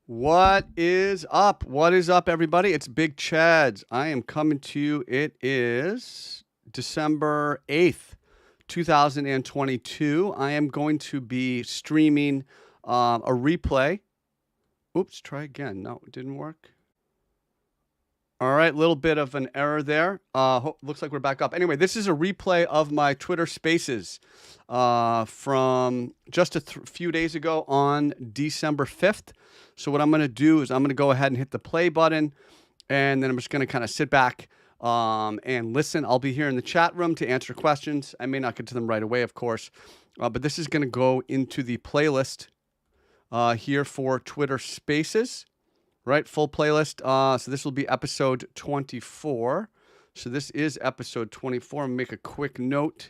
What is up? What is up, everybody? It's Big Chads. I am coming to you. It is December 8th, 2022. I am going to be streaming a replay. Oops, try again. No, it didn't work. All right, little bit of an error there. Looks like we're back up. Anyway, this is a replay of my Twitter Spaces from just a few days ago on December 5th. So what I'm going to do is I'm going to go ahead and hit the play button, and then I'm just going to kind of sit back and listen. I'll be here in the chat room to answer questions. I may not get to them right away, of course, but this is going to go into the playlist here for Twitter Spaces. Right, full playlist. So this will be episode 24. So this is episode 24. I'm gonna make a quick note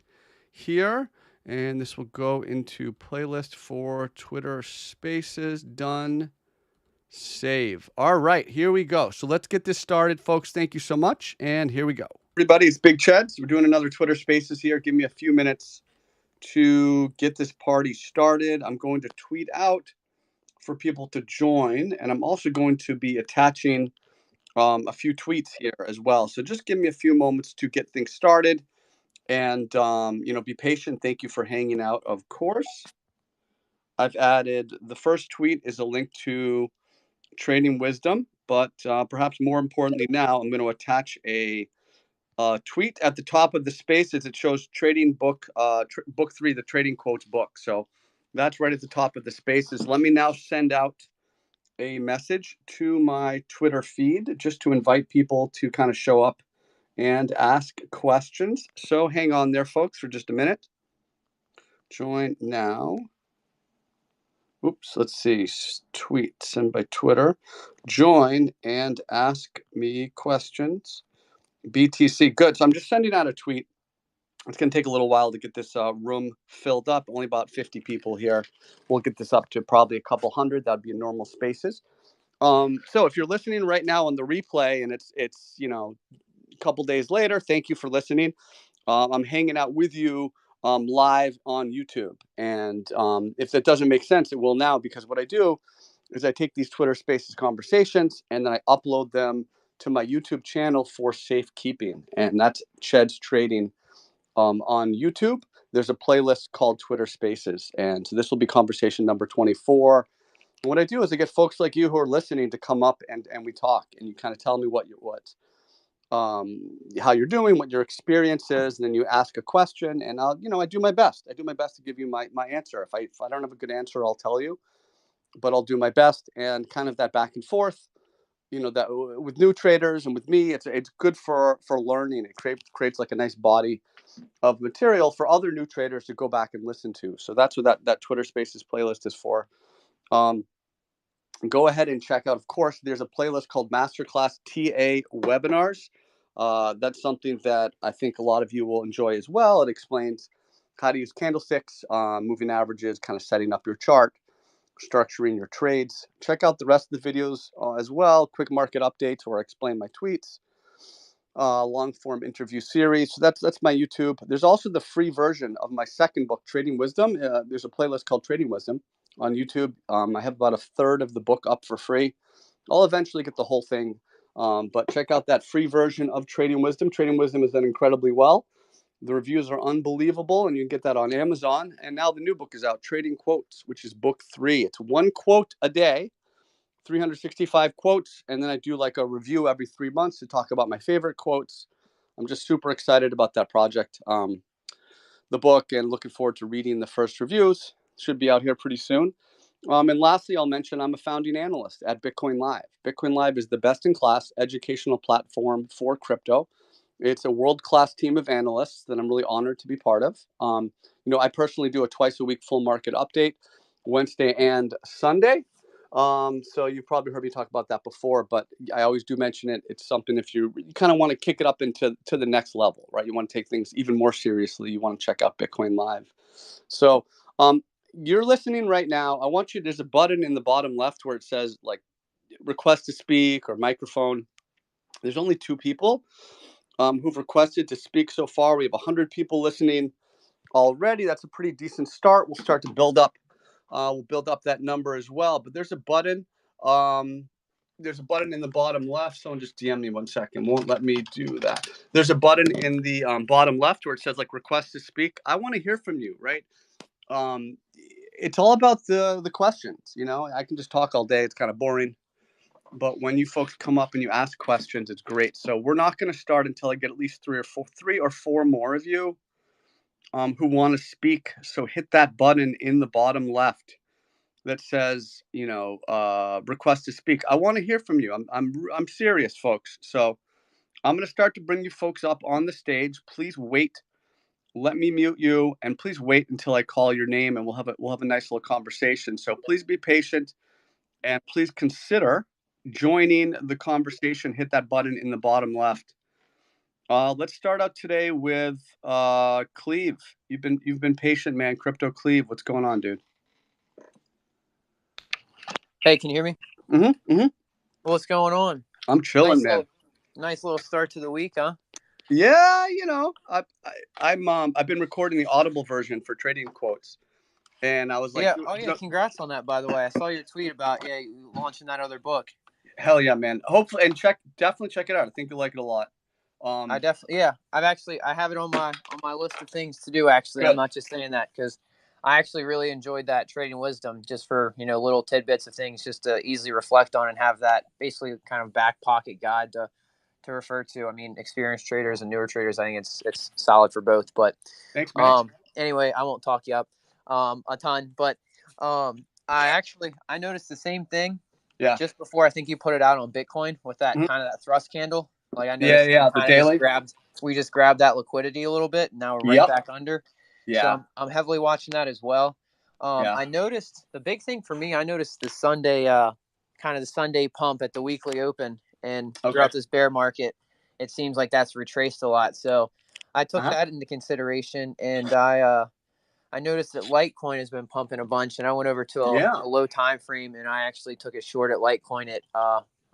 here, and this will go into playlist for Twitter Spaces. Done. Save. All right, here we go. So let's get this started, folks. Thank you so much, and here we go. Everybody, it's Big Chads. We're doing another Twitter Spaces here. Give me a few minutes to get this party started. I'm going to tweet out for people to join, and I'm also going to be attaching a few tweets here as well. So just give me a few moments to get things started, and be patient. Thank you for hanging out. Of course, I've added the first tweet is a link to Trading Wisdom, but perhaps more importantly, now I'm going to attach a tweet at the top of the spaces. It shows Trading Book, Book 3, the Trading Quotes book. So that's right at the top of the spaces. Let me now send out a message to my Twitter feed just to invite people to kind of show up and ask questions. So hang on there, folks, for just a minute. Join now. Oops, let's see. Tweet, send by Twitter. Join and ask me questions. BTC, good. So I'm just sending out a tweet. It's going to take a little while to get this room filled up. Only about 50 people here. We'll get this up to probably a couple hundred. That'd be in normal spaces. So if you're listening right now on the replay and it's a couple days later, thank you for listening. I'm hanging out with you live on YouTube, and if that doesn't make sense, it will now, because what I do is I take these Twitter Spaces conversations and then I upload them to my YouTube channel for safekeeping, and that's Ched's Trading on YouTube. There's a playlist called Twitter Spaces, and so this will be conversation number 24. And what I do is I get folks like you who are listening to come up and we talk, and you kind of tell me how you're doing, what your experience is, and then you ask a question, and I do my best. I do my best to give you my answer. If I don't have a good answer, I'll tell you, but I'll do my best, and kind of that back and forth. That with new traders and with me, it's good for learning. It creates like a nice body of material for other new traders to go back and listen to. So that's what that Twitter Spaces playlist is for. Go ahead and check out. Of course, there's a playlist called Masterclass TA Webinars. That's something that I think a lot of you will enjoy as well. It explains how to use candlesticks, moving averages, kind of setting up your chart, structuring your trades. Check out the rest of the videos as well. Quick market updates where I explain my tweets. Long form interview series. So that's my YouTube. There's also the free version of my second book, Trading Wisdom. There's a playlist called Trading Wisdom on YouTube. I have about a third of the book up for free. I'll eventually get the whole thing, but check out that free version of Trading Wisdom. Trading Wisdom has done incredibly well. The reviews are unbelievable, and you can get that on Amazon. And now the new book is out, Trading Quotes, which is book 3. It's one quote a day, 365 quotes, and then I do like a review every 3 months to talk about my favorite quotes. I'm just super excited about that project, the book, and looking forward to reading the first reviews. Should be out here pretty soon. And lastly, I'll mention I'm a founding analyst at Bitcoin Live. Bitcoin Live is the best-in-class educational platform for crypto. It's a world-class team of analysts that I'm really honored to be part of. I personally do a twice-a-week full market update, Wednesday and Sunday. So you've probably heard me talk about that before, but I always do mention it. It's something if you kind of want to kick it up into the next level, right? You want to take things even more seriously. You want to check out Bitcoin Live. So you're listening right now. I want you, there's a button in the bottom left where it says like request to speak or microphone. There's only 2 people who've requested to speak so far. We have 100 people listening already. That's a pretty decent start. We'll start to build up. We'll build up that number as well. But there's a button There's a button in the bottom left. Someone just DM me 1 second. Won't let me do that. There's a button in the bottom left where it says like request to speak. I want to hear from you, right? It's all about the questions. You know, I can just talk all day. It's kind of boring. But when you folks come up and you ask questions, it's great. So we're not going to start until I get at least three or four more of you who want to speak. So hit that button in the bottom left that says, you know, request to speak. I want to hear from you. I'm serious, folks. So I'm going to start to bring you folks up on the stage. Please wait. Let me mute you, and please wait until I call your name, and we'll have a nice little conversation. So please be patient, and please consider joining the conversation. Hit that button in the bottom left. Let's start out today with Cleave. You've been patient, man. Crypto Cleave, what's going on, dude? Hey, can you hear me? What's going on? I'm chilling, man. Nice little start to the week, huh? Yeah, you know, I've been recording the Audible version for Trading Quotes, and I was like, congrats on that, by the way. I saw your tweet about you launching that other book. Hell yeah, man. Hopefully, and definitely check it out. I think you'll like it a lot. I have it on my list of things to do. Actually, good. I'm not just saying that because I actually really enjoyed that Trading Wisdom, just for, you know, little tidbits of things just to easily reflect on and have that basically kind of back pocket guide to refer to. I mean, experienced traders and newer traders, I think it's solid for both. But thanks, man. Anyway, I won't talk you up a ton, but I noticed the same thing. Yeah. Just before I think you put it out on Bitcoin with that kind of that thrust candle. Like I noticed, the daily. We just grabbed that liquidity a little bit. And now we're right back under. Yeah. So I'm heavily watching that as well. I noticed the big thing for me. I noticed the Sunday, kind of the Sunday pump at the weekly open, and throughout this bear market, it seems like that's retraced a lot. So I took that into consideration, and I noticed that Litecoin has been pumping a bunch, and I went over to a low time frame, and I actually took a short at Litecoin.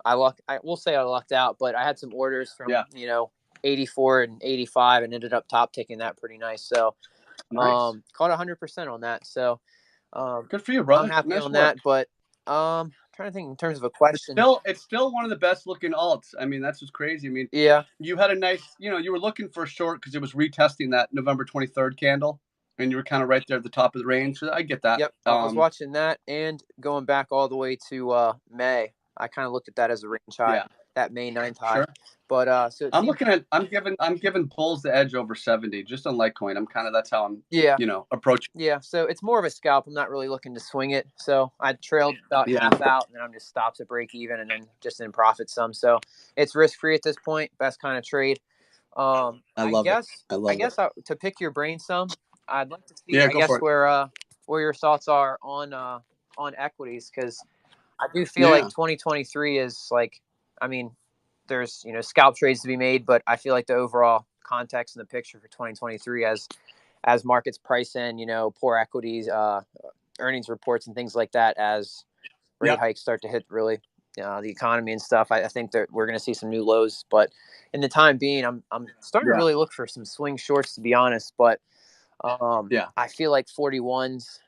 I will say I lucked out, but I had some orders from 84 and 85, and ended up top ticking that pretty nice. So caught 100% on that. So good for you, brother. I'm happy on that. But I'm trying to think in terms of a question. It's still one of the best looking alts. I mean, that's what's crazy. I mean, you had a nice, you were looking for a short because it was retesting that November 23rd candle. And you were kind of right there at the top of the range. So I get that. Yep. I was watching that, and going back all the way to May. I kind of looked at that as a range high, that May 9th high. Sure. But I'm giving bulls the edge over 70 just on Litecoin. That's how I'm approaching. Yeah. So it's more of a scalp. I'm not really looking to swing it. So I trailed about half out, and then I'm just stops at break even, and then just in profit some. So it's risk free at this point. Best kind of trade. I guess to pick your brain some, I'd like to see where your thoughts are on equities, because I do feel like 2023 is like, I mean, there's scalp trades to be made, but I feel like the overall context and the picture for 2023 as markets price in poor equities, earnings reports and things like that, as rate hikes start to hit really the economy and stuff. I think that we're going to see some new lows, but in the time being, I'm starting to really look for some swing shorts, to be honest. But I feel like 41s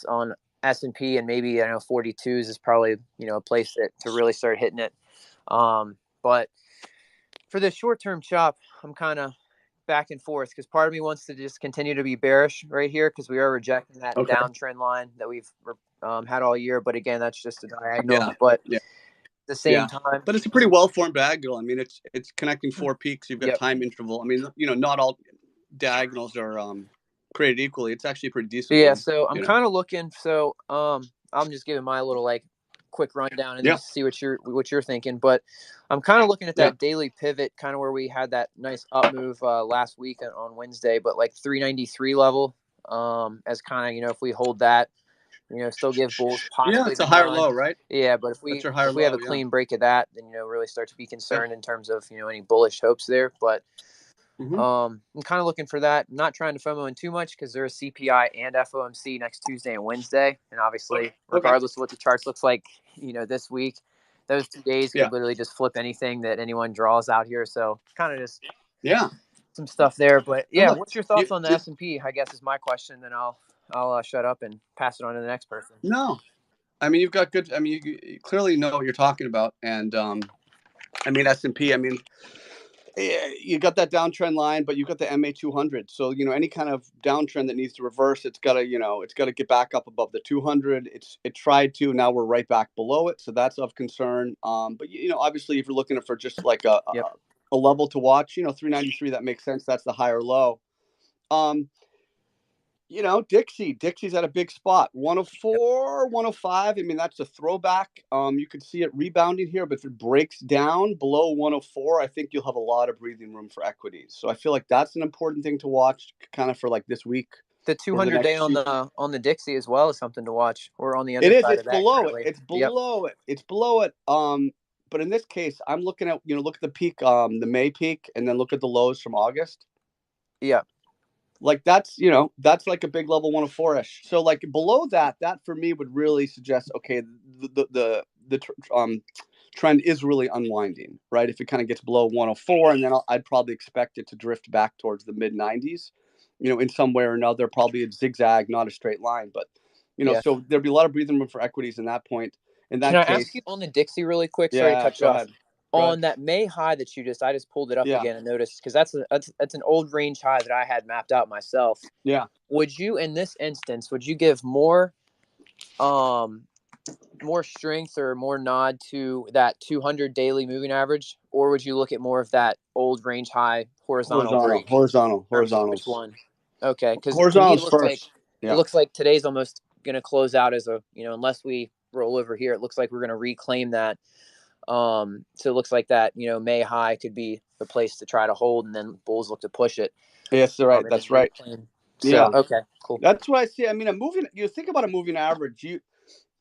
on S&P, and maybe 42s is probably a place to really start hitting it. But for the short-term chop, I'm kind of back and forth, because part of me wants to just continue to be bearish right here, because we are rejecting that downtrend line that we've had all year. But again, that's just a diagonal. But at the same time, but it's a pretty well-formed diagonal. I mean, it's connecting four peaks. You've got time interval. I mean, not all diagonals are created equally. It's actually pretty decent. Yeah, so I'm kind of looking. So I'm just giving my little quick rundown and just see what you're thinking. But I'm kind of looking at that daily pivot, kind of where we had that nice up move last week on Wednesday, but like 393 level as kind of if we hold that, still give bulls possibly it's a higher low, right? Yeah, but if we have a clean break of that, then really start to be concerned in terms of any bullish hopes there. But I'm kind of looking for that. I'm not trying to FOMO in too much, because there's CPI and FOMC next Tuesday and Wednesday, and obviously, regardless of what the charts looks like, this week, those 2 days could literally just flip anything that anyone draws out here. So kind of just some stuff there. But what's your thoughts on the S&P? I guess is my question. Then I'll shut up and pass it on to the next person. No, I mean, you've got good. I mean, you clearly know what you're talking about, and I mean S&P. I mean, you got that downtrend line, but you've got the MA 200. So any kind of downtrend that needs to reverse, it's got to get back up above the 200. It tried to. Now we're right back below it, so that's of concern. But obviously, if you're looking for just like a level to watch, 393, that makes sense. That's the higher low. Dixie's at a big spot. 104, 105. I mean, that's a throwback. You could see it rebounding here, but if it breaks down below 104, I think you'll have a lot of breathing room for equities. So I feel like that's an important thing to watch kind of for like this week. The 200 day on the Dixie as well is something to watch. We're on the It is. underside It's of that below currently. it. It's below it. It's below it. But in this case, I'm looking at, look at the peak, the May peak, and then look at the lows from August. Yeah. Like that's like a big level 104-ish. So like below that for me would really suggest, okay, the trend is really unwinding, right? If it kind of gets below 104, and then I'd probably expect it to drift back towards the mid 90s, in some way or another, probably a zigzag, not a straight line, but so there'd be a lot of breathing room for equities in that point. In that Can I case, ask you on the Dixie really quick? yeah, Sorry to cut you off. ahead. On that May high that I just pulled it up again and noticed, because that's an old range high that I had mapped out myself. Yeah. Would you, in this instance, give more strength or more nod to that 200 daily moving average, or would you look at more of that old range high horizontal break? Horizontals. Which one? Okay, because to me it looks like today's almost going to close out as a, unless we roll over here, it looks like we're going to reclaim that. So it looks like that, May high could be the place to try to hold, and then bulls look to push it. Yes, right. That's right. So, okay, cool. That's what I see. I mean, you think about a moving average,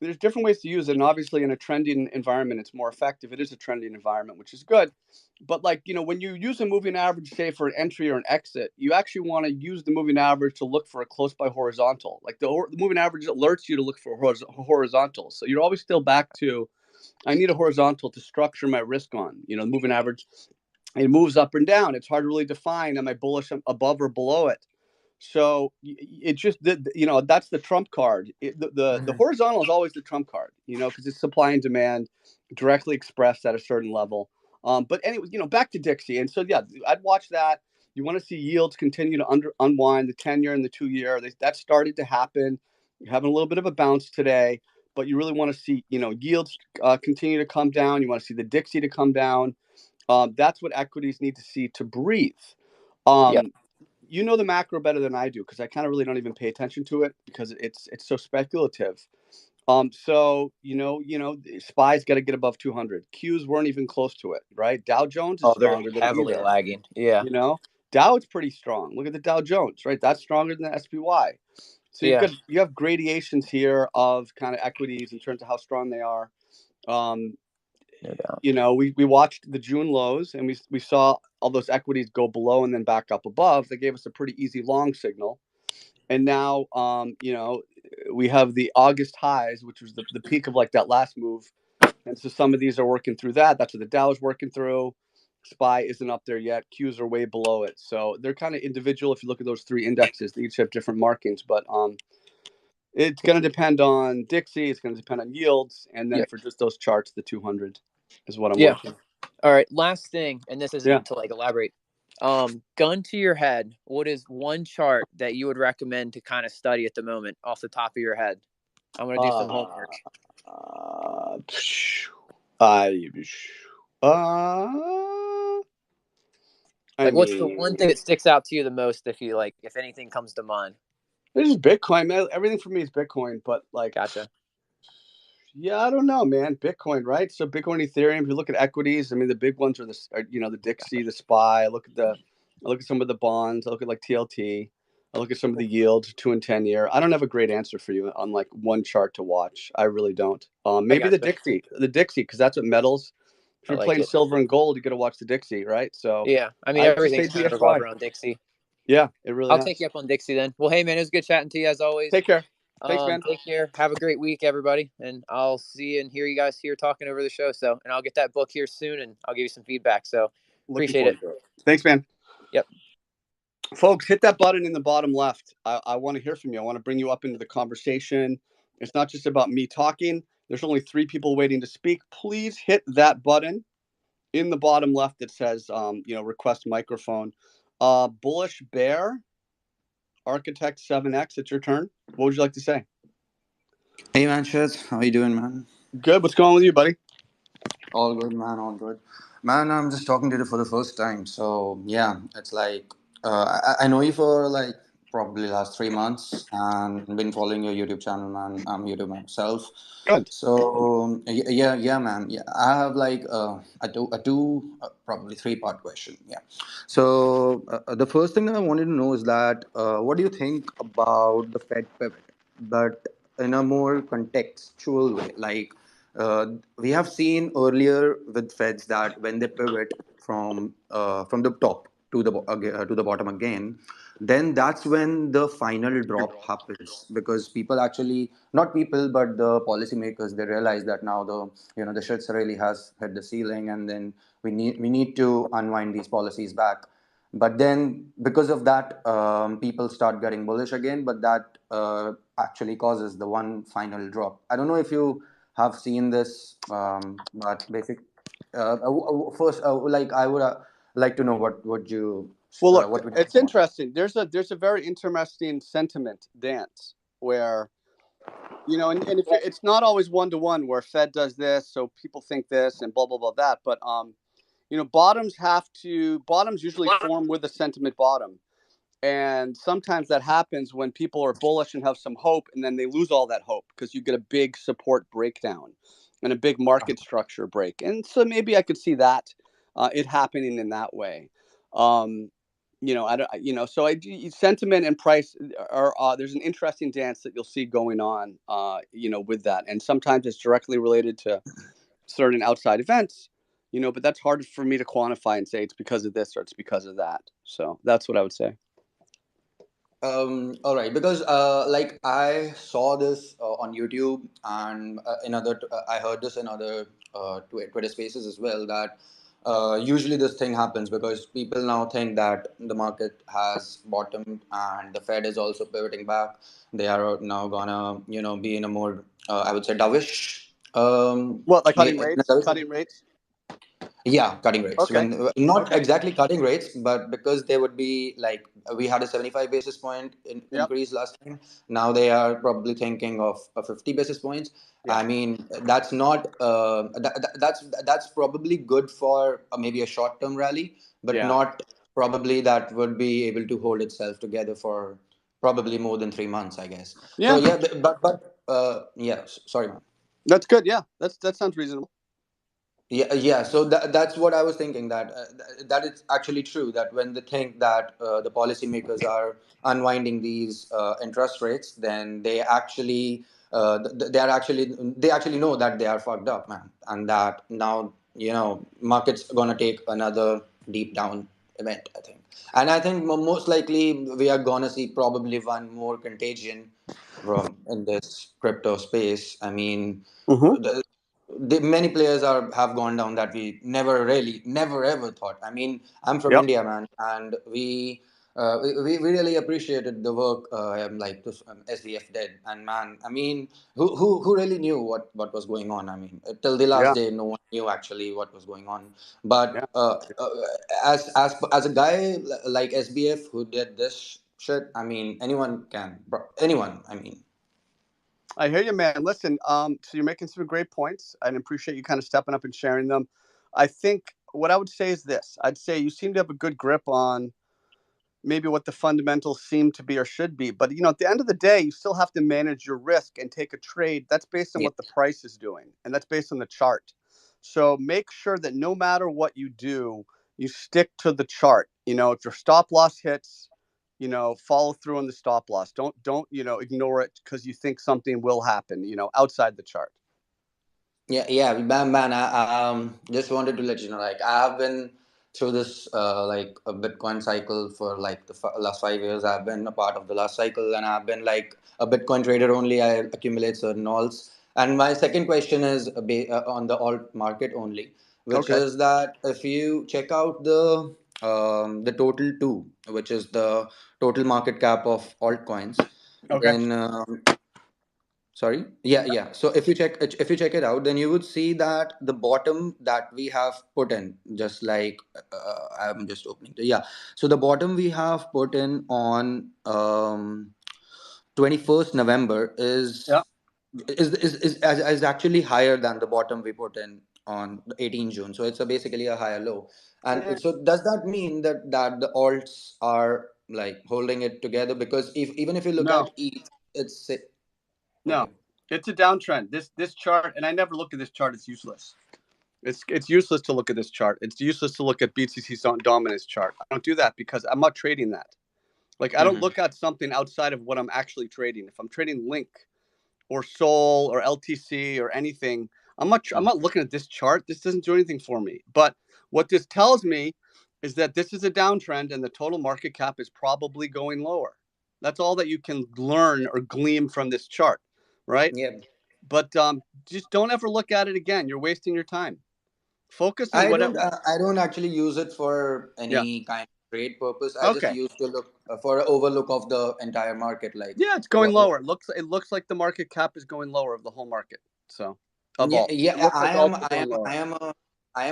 there's different ways to use it. And obviously in a trending environment, it's more effective. It is a trending environment, which is good. But when you use a moving average, say for an entry or an exit, you actually want to use the moving average to look for a close by horizontal. Like the moving average alerts you to look for horizontal. So you're always still back to, I need a horizontal to structure my risk on. The moving average, it moves up and down. It's hard to really define, am I bullish above or below it? So it just, that's the trump card. The horizontal is always the trump card, because it's supply and demand directly expressed at a certain level. But anyway, back to Dixie. And so, yeah, I'd watch that. You want to see yields continue to unwind, the 10-year and the 2-year. That started to happen. You're having a little bit of a bounce today, but you really want to see, yields continue to come down. You want to see the Dixie to come down. That's what equities need to see to breathe. You know the macro better than I do, because I kind of really don't even pay attention to it because it's so speculative. So SPY's got to get above 200. Qs weren't even close to it, right? Dow Jones is stronger than heavily either. lagging. Yeah. Dow is pretty strong. Look at the Dow Jones, right? That's stronger than the SPY. So you have gradations here of kind of equities in terms of how strong they are. No doubt. We watched the June lows, and we saw all those equities go below and then back up above. They gave us a pretty easy long signal. And now, we have the August highs, which was the peak of like that last move. And so some of these are working through that. That's what the Dow is working through. SPY isn't up there yet. Qs are way below it. So they're kind of individual. If you look at those three indexes, they each have different markings. But it's going to depend on Dixie. It's going to depend on yields. And then for just those charts, the 200 is what I'm watching. All right. Last thing, and this isn't to elaborate. Gun to your head, what is one chart that you would recommend to kind of study at the moment off the top of your head? I'm going to do some homework. What's the one thing that sticks out to you the most, if anything comes to mind? This is Bitcoin, man. Everything for me is Bitcoin, but Gotcha. Yeah, I don't know, man. Bitcoin, right? So Bitcoin, Ethereum. If you look at equities, I mean, the big ones are the Dixie, the SPY. I look at some of the bonds. I look at TLT. I look at some of the yields, 2 and 10-year. I don't have a great answer for you on one chart to watch. I really don't. Maybe the Dixie, because that's what metals. If you're playing silver and gold, you got to watch the Dixie, right? So yeah, I mean, everything's kind of revolved around Dixie. Yeah, it really. I'll take you up on Dixie then. Well, hey man, it was good chatting to you as always. Take care. Thanks, man. Take care. Have a great week, everybody. And I'll see you and hear you guys here talking over the show. So, and I'll get that book here soon and I'll give you some feedback. So appreciate it. Thanks, man. Yep. Folks, hit that button in the bottom left. I want to hear from you. I want to bring you up into the conversation. It's not just about me talking. There's only 3 people waiting to speak. Please hit that button in the bottom left that says, request microphone. Bullish Bear, Architect 7X, it's your turn. What would you like to say? Hey man, Shaz, how you doing, man? Good. What's going on with you, buddy? All good, man. All good, man. I'm just talking to you for the first time, so yeah, it's like I know you for like probably last 3 months and been following your YouTube channel, man. I'm YouTube myself, Good. so yeah, man. Yeah, I have like a two probably three-part question. Yeah, so the first thing that I wanted to know is that what do you think about the Fed pivot, but in a more contextual way, like. We have seen earlier with Feds that when they pivot from the top to the bottom again, then that's when the final drop happens because people actually not people but the policymakers they realize that now the shits really has hit the ceiling and then we need to unwind these policies back. But then because of that, people start getting bullish again, but that actually causes the one final drop. I don't know if you have seen this, but first, like I would like to know what would you Well, look, what would you it's want? interesting. There's a very interesting sentiment dance where and if it's not always one to one where Fed does this, so people think this and blah blah blah that, but bottoms usually form with a sentiment bottom. And sometimes that happens when people are bullish and have some hope, and then they lose all that hope because you get a big support breakdown and a big market structure break. And so maybe I could see that it happening in that way. I don't, so sentiment and price are there's an interesting dance that you'll see going on, with that. And sometimes it's directly related to certain outside events, but that's hard for me to quantify and say it's because of this or it's because of that. So that's what I would say. All right, because like I saw this on YouTube and I heard this in other Twitter spaces as well that usually this thing happens because people now think that the market has bottomed and the Fed is also pivoting back. They are now gonna be in a more I would say dovish What, like in cutting a rates? dovish. Cutting rates? Yeah, cutting rates. Okay. When not Okay. exactly cutting rates, but because they would be like we had a 75 basis point Yep. increase last time. Now they are probably thinking of 50 basis points. Yeah. I mean, that's not that's probably good for maybe a short term rally, but Yeah. not probably that would be able to hold itself together for probably more than 3 months, I guess. So Yeah. yeah, but yeah, sorry, man. That's good. Yeah. That sounds reasonable. Yeah. So that's what I was thinking that it's actually true that when they think that the policymakers are unwinding these interest rates, then they actually know that they are fucked up, man, and that now market's gonna take another deep down event. I think, and I think most likely we are gonna see probably one more contagion from in this crypto space. I mean. Mm-hmm. Many players have gone down that we never ever thought. I mean, I'm from Yep. India, man, and we really appreciated the work like this SDF did. And man, I mean, who really knew what was going on? I mean, till the last Yeah. day, no one knew actually what was going on. Yeah. But as a guy like SBF who did this shit, I mean, anyone. I mean. I hear you, man. Listen, so you're making some great points. I appreciate you kind of stepping up and sharing them. I think what I would say is this. I'd say you seem to have a good grip on maybe what the fundamentals seem to be or should be. But at the end of the day, you still have to manage your risk and take a trade. That's based on what the price is doing, and that's based on the chart. So make sure that no matter what you do, you stick to the chart. If your stop loss hits, follow through on the stop loss. Don't ignore it because you think something will happen. Outside the chart. Yeah, man. I just wanted to let you know, like, I have been through this like a Bitcoin cycle for like the last 5 years. I've been a part of the last cycle, and I've been like a Bitcoin trader only. I accumulate certain alts. And my second question is on the alt market only, which Okay. is that if you check out the total two, which is the total market cap of altcoins, Okay. then Sorry. Yeah. So if you check it out, then you would see that the bottom that we have put in, just like I'm just opening. Yeah. So the bottom we have put in on 21st November Yeah. is actually higher than the bottom we put in on the 18 June. So it's basically a higher low. And so does that mean that the alts are like holding it together? Because even if you look No. at ETH, it's No. okay. It's a downtrend. This chart, and I never look at this chart. It's useless. It's useless to look at this chart. It's useless to look at BTC dominance chart. I don't do that because I'm not trading that. Like I don't Mm-hmm. look at something outside of what I'm actually trading. If I'm trading Link or Sol or LTC or anything, I'm not looking at this chart. This doesn't do anything for me. But what this tells me is that this is a downtrend and the total market cap is probably going lower. That's all that you can learn or glean from this chart, right? Yeah. But just don't ever look at it again. You're wasting your time. Focus on whatever. I don't actually use it for Yeah. any kind of trade purpose. I just Okay. use to look for an overlook of the entire market. Like, Yeah, it's going lower. It looks like the market cap is going lower of the whole market. So of yeah, all. It yeah. looks like all going lower. I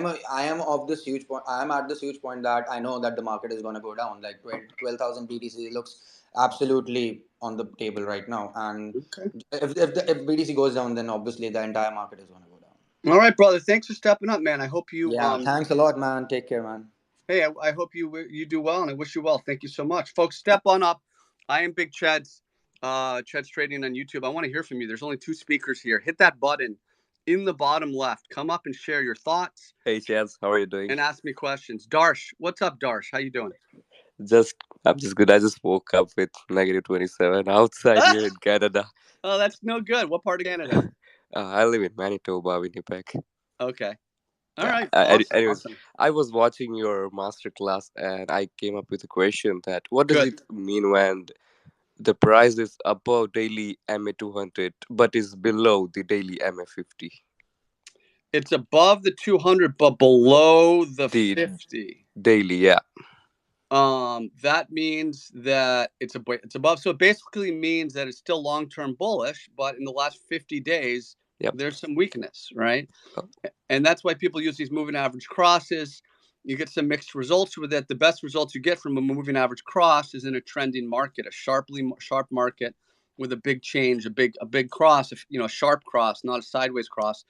am of this huge point. I am at this huge point that I know that the market is going to go down. Like 12,000 BTC looks absolutely on the table right now. And Okay. if BTC goes down, then obviously the entire market is going to go down. All right, brother. Thanks for stepping up, man. I hope you Yeah. Thanks a lot, man. Take care, man. hey, I hope you do well and I wish you well. Thank you so much. Folks, step on up. I am Big Chad's Chad's Trading on YouTube. I want to hear from you. There's only 2 speakers here. Hit that button in the bottom left. Come up and share your thoughts. Hey Chaz, how are you doing? And ask me questions. Darsh, what's up, Darsh? How you doing? I'm just good. I just woke up with -27 outside here in Canada. Oh, that's no good. What part of Canada? I live in Manitoba, Winnipeg. Okay. All Yeah. right. Awesome. Anyways, Awesome. I was watching your masterclass and I came up with a question that what does Good. it mean when the price is above daily MA200 but is below the daily MA50? It's above the 200, but below the The 50. daily, yeah. That means that it's above. So it basically means that it's still long-term bullish, but in the last 50 days, Yep. there's some weakness, right? Oh. And that's why people use these moving average crosses. You get some mixed results with it. The best results you get from a moving average cross is in a trending market, a sharp market with a big change, a big cross, a sharp cross, not a sideways cross.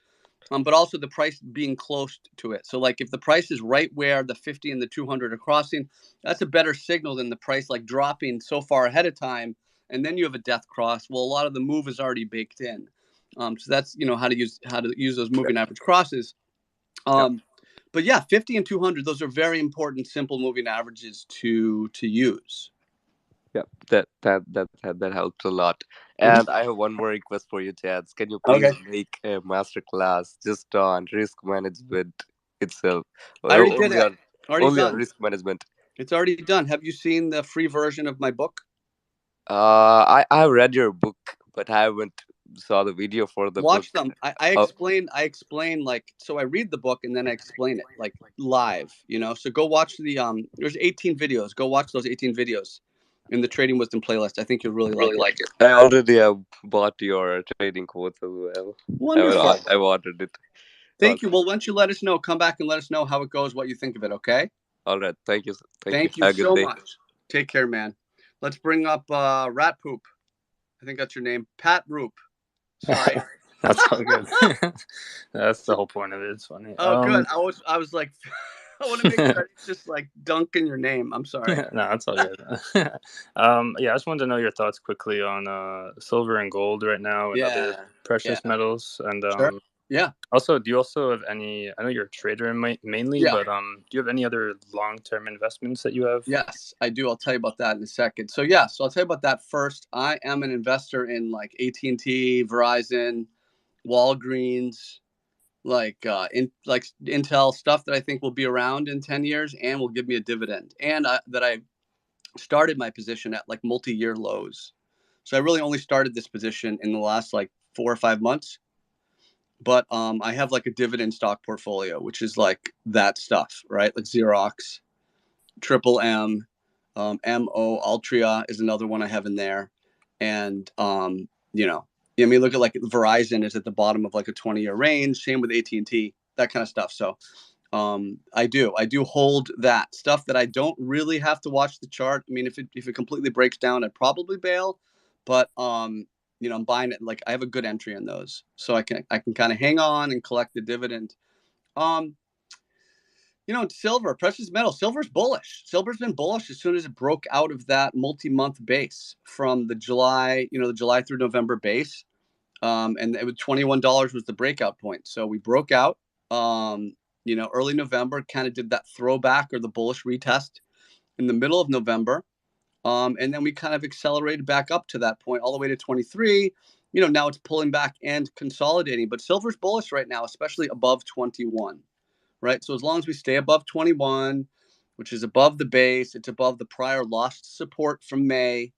But also the price being close to it. So like if the price is right where the 50 and the 200 are crossing, that's a better signal than the price like dropping so far ahead of time. And then you have a death cross. Well, a lot of the move is already baked in. So that's, how to use those moving average crosses. But yeah, 50 and 200, those are very important, simple moving averages to use. Yeah, that helps a lot. And I have one more request for you, Chad. Can you please make a master class just on risk management itself? I already did Only it. only on risk management. It's already done. Have you seen the free version of my book? I read your book, but I haven't saw the video for the Watch book. them. I explain like, so I read the book and then I explain it like live, so go watch there's 18 videos. Go watch those 18 videos in the Trading Wisdom playlist. I think you'll really like it. I already have bought your trading quotes as well. Wonderful. I ordered it. Thank you. Well, once you let us know, come back and let us know how it goes, what you think of it. Okay. All right. Thank you. Thank you Have a good so day. much. Take care, man. Let's bring up Rat Poop. I think that's your name. Pat Roop. Sorry. That's all good. That's the whole point of it. It's funny. Oh, good. I was like, I want to make sure it's just like dunking your name. I'm sorry. No, that's all good. Yeah, I just wanted to know your thoughts quickly on silver and gold right now and other precious metals. And Sure. Yeah. Also, do you also have any? I know you're a trader mainly, but do you have any other long-term investments that you have? Yes, I do. I'll tell you about that in a second. So I'll tell you about that first. I am an investor in like AT&T, Verizon, Walgreens, like Intel, stuff that I think will be around in 10 years and will give me a dividend. And that I started my position at like multi-year lows. So I really only started this position in the last like 4 or 5 months. But I have like a dividend stock portfolio, which is like that stuff, right? Like Xerox, Triple M, MO, Altria is another one I have in there. And, I mean, look at like Verizon is at the bottom of like a 20-year range. Same with AT&T, that kind of stuff. So I do hold that stuff that I don't really have to watch the chart. I mean, if it completely breaks down, I'd probably bail, but I'm buying it. Like I have a good entry in those, so I can kind of hang on and collect the dividend. Silver, precious metal, silver's bullish. Silver's been bullish as soon as it broke out of that multi-month base from the July through November base. And it was $21 was the breakout point. So we broke out, early November, kind of did that throwback or the bullish retest in the middle of November. And then we kind of accelerated back up to that point all the way to 23. Now it's pulling back and consolidating, but silver's bullish right now, especially above 21. Right. So as long as we stay above 21, which is above the base, it's above the prior lost support from May.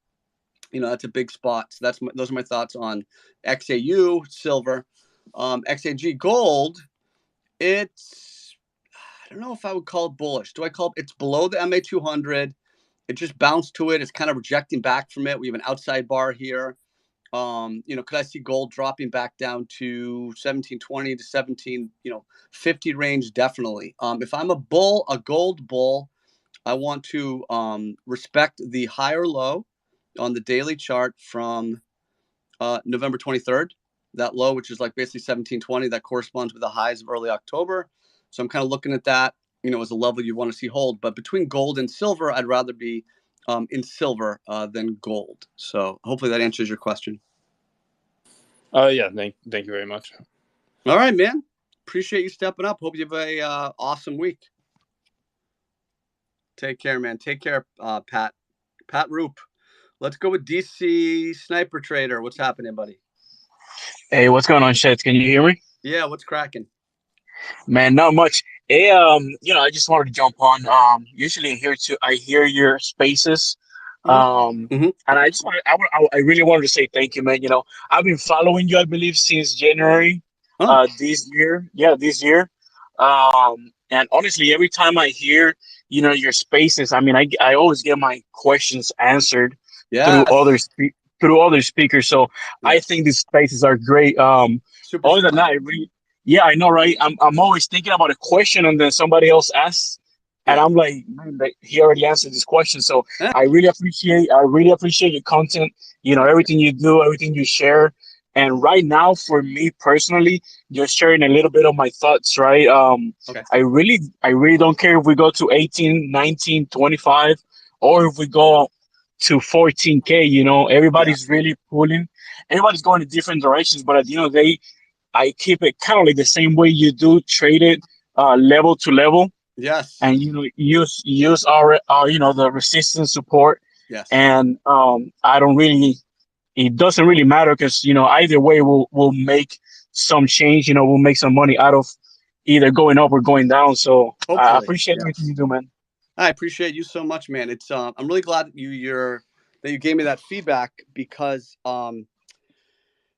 That's a big spot. So those are my thoughts on XAU silver. XAG gold. I don't know if I would call it bullish. It's below the MA 200. It just bounced to it. It's kind of rejecting back from it. We have an outside bar here. Could I see gold dropping back down to 1720 to 1750 range? Definitely. If I'm a gold bull, I want to respect the higher low on the daily chart from November 23rd. That low, which is like basically 1720, that corresponds with the highs of early October. So I'm kind of looking at that, as a level you want to see hold. But between gold and silver, I'd rather be in silver than gold. So hopefully that answers your question. Yeah, thank you very much. All right, man. Appreciate you stepping up. Hope you have a awesome week. Take care, man. Take care, Pat. Pat Roop. Let's go with DC Sniper Trader. What's happening, buddy? Hey, what's going on, Sheds? Can you hear me? Yeah, what's cracking? Man, not much. Hey, I just wanted to jump on. Usually I hear your spaces. Mm-hmm. And I really wanted to say thank you, man. I've been following you, I believe, since January, this year. Yeah, this year. And honestly, every time I hear, your spaces, I mean, I always get my questions answered through other speakers. So I think these spaces are great. Super Other than that, yeah, I know, right? I'm always thinking about a question, and then somebody else asks, and I'm like, man, he already answered this question. So I really appreciate your content. Everything you do, everything you share. And right now, for me personally, just sharing a little bit of my thoughts, right? I really don't care if we go to 18, 19, 25, or if we go to 14K. Everybody's really pulling. Everybody's going in different directions, but at the end of the day, I keep it kind of like the same way you do, trade it level to level. Yes. And use our the resistance support. Yes. And it doesn't really matter because either way we'll make some change. We'll make some money out of either going up or going down. So I appreciate everything you do, man. I appreciate you so much, man. It's I'm really glad that you gave me that feedback because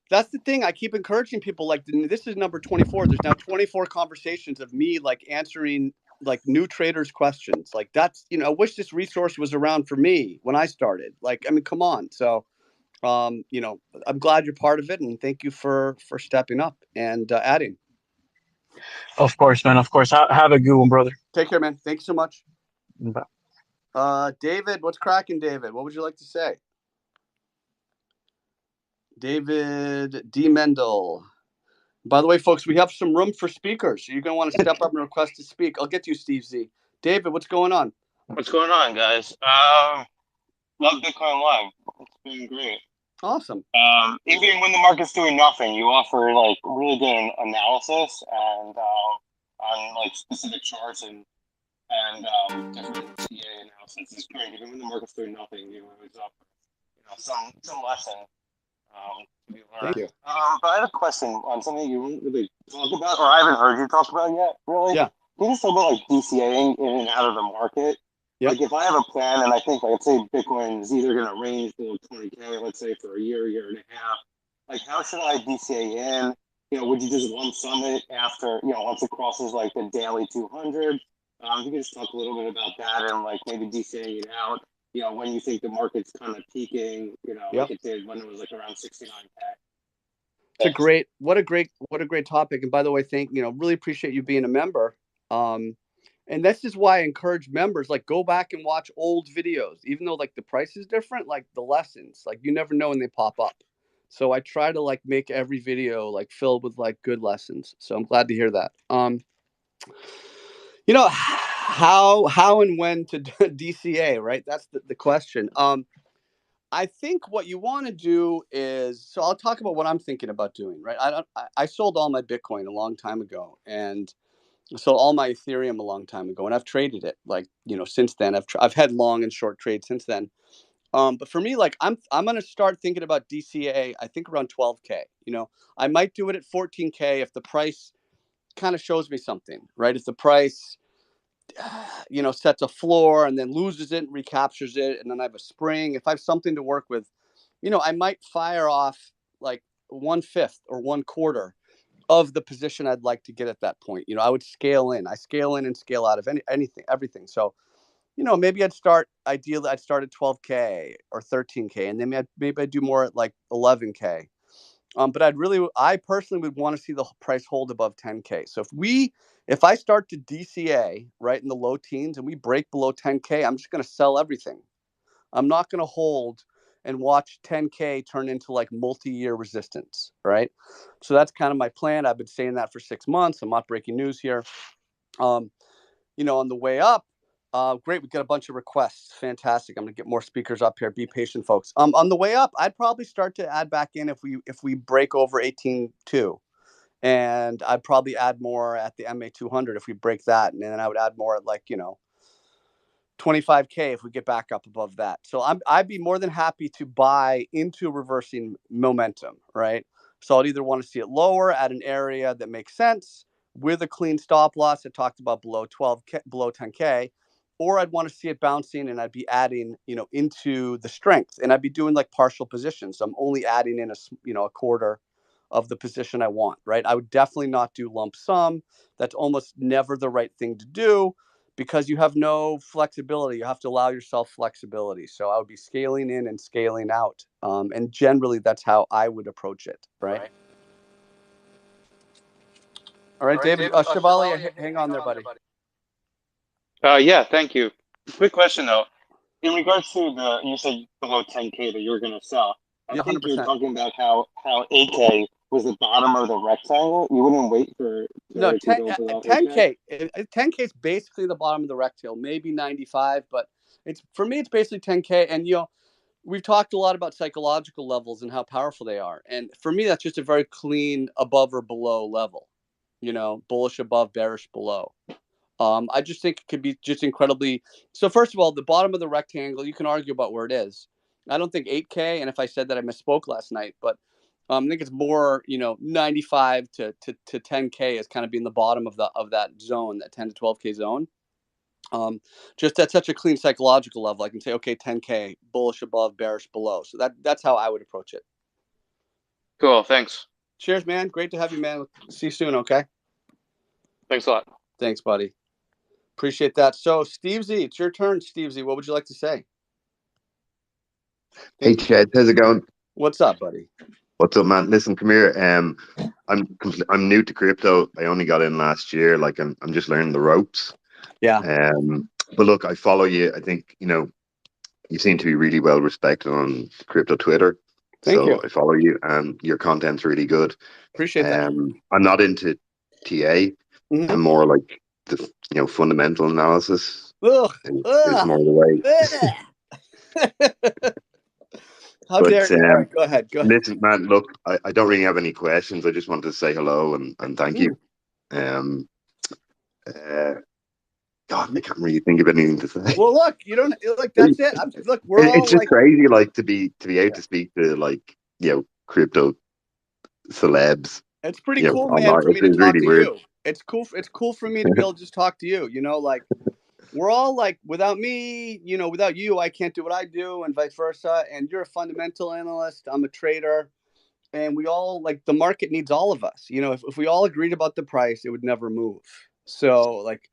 that's the thing. I keep encouraging people. Like this is number 24. There's now 24 conversations of me like answering like new traders' questions. Like that's I wish this resource was around for me when I started. Like I mean, come on. So I'm glad you're part of it, and thank you for stepping up and adding. Of course, man. Of course. Have a good one, brother. Take care, man. Thank you so much. Bye. David, what's cracking, David? What would you like to say? David D. Mendel. By the way, folks, we have some room for speakers. So you're going to want to step up and request to speak. I'll get to you, Steve Z. David, what's going on? What's going on, guys? Love Bitcoin Live. It's been great. Awesome. Even when the market's doing nothing, you offer like really good analysis and on like specific charts and different TA analysis. It's great. Even when the market's doing nothing, you always offer some lesson to be learned. Thank you. But I have a question on something you won't really talk about, or I haven't heard you talk about yet. Really? Yeah. Can you just talk about like DCAing in and out of the market? Yep. Like if I have a plan and I think, like, let's say Bitcoin is either going to range below 20K, let's say for a year and a half, like how should I DCA in? Would you just lump sum it after, once it crosses like the daily 200? If you could just talk a little bit about that and like maybe DCAing it out, when you think the market's kind of peaking, like it did when it was like around 69K. what a great topic. And by the way, really appreciate you being a member. And this is why I encourage members, like, go back and watch old videos, even though like the price is different, like the lessons, like you never know when they pop up. So I try to like make every video like filled with like good lessons. So I'm glad to hear that. How and when to DCA, right? That's the question. I think what you want to do is, so I'll talk about what I'm thinking about doing, right? I sold all my Bitcoin a long time ago, and sold all my Ethereum a long time ago, and I've traded it like, since then. I've had long and short trades since then. But for me, like I'm going to start thinking about DCA, I think around 12K. I might do it at 14K if the price kind of shows me something, right? If the price sets a floor and then loses it and recaptures it, and then I have a spring. If I have something to work with, I might fire off like 1/5 or 1/4 of the position I'd like to get at that point. I would scale in. I scale in and scale out of everything. So, maybe ideally I'd start at 12K or 13K, and then maybe I'd do more at like 11K. But I personally would want to see the price hold above 10K. So if I start to DCA right in the low teens and we break below 10K, I'm just going to sell everything. I'm not going to hold and watch 10K turn into like multi-year resistance, right? So that's kind of my plan. I've been saying that for 6 months. I'm not breaking news here. On the way up, great. We got a bunch of requests. Fantastic. I'm going to get more speakers up here. Be patient, folks. On the way up, I'd probably start to add back in if we break over 18.2. And I'd probably add more at the MA 200 if we break that. And then I would add more at like, 25K if we get back up above that. So I'd be more than happy to buy into reversing momentum, right? So I'd either want to see it lower at an area that makes sense with a clean stop loss that talked about below 10K, or I'd want to see it bouncing and I'd be adding, into the strength, and I'd be doing like partial positions. So I'm only adding in a quarter of the position I want, right? I would definitely not do lump sum. That's almost never the right thing to do, because you have no flexibility. You have to allow yourself flexibility. So I would be scaling in and scaling out. And generally, that's how I would approach it, right? All right, David. Chevalier, hang on there, buddy. Yeah, thank you. Quick question though. In regards to you said below 10K that you were going to sell. I think you were talking about how 8K was the bottom of the rectangle. You wouldn't wait for no 10K. 10K is basically the bottom of the rectangle, maybe 95, but for me it's basically 10K. And we've talked a lot about psychological levels and how powerful they are. And for me, that's just a very clean above or below level. Bullish above, bearish below. I just think it could be just incredibly. So first of all, the bottom of the rectangle, you can argue about where it is. I don't think 8K, and if I said that, I misspoke last night, but I think it's more, 95 to 10K is kind of being the bottom of that zone, that 10 to 12K zone. Just at such a clean psychological level, I can say, okay, 10K, bullish above, bearish below. So that's how I would approach it. Cool. Thanks. Cheers, man. Great to have you, man. See you soon. Okay. Thanks a lot. Thanks, buddy. Appreciate that. So, Steve Z, it's your turn, Steve Z. What would you like to say? Hey, Chad, how's it going? What's up, buddy? What's up, man? Listen, come here. I'm new to crypto. I only got in last year. Like, I'm just learning the ropes. Yeah. But look, I follow you. I think you seem to be really well respected on crypto Twitter. Thank you. I follow you, and your content's really good. Appreciate that. I'm not into TA. Mm-hmm. I'm more like the fundamental analysis. Ugh. Is more the way. How dare you? All right, go ahead. Listen, man, look, I don't really have any questions. I just wanted to say hello and thank you. God, I can't really think of anything to say. Well, look, you don't like. That's it. Look, we're all it's just crazy, like to be able to speak to like crypto celebs. It's pretty cool, man, for me to talk to you. It's cool. It's cool for me to be able to just talk to you. Like we're all like, without me, without you, I can't do what I do, and vice versa. And you're a fundamental analyst. I'm a trader, and we all like the market needs all of us. If we all agreed about the price, it would never move. So, like,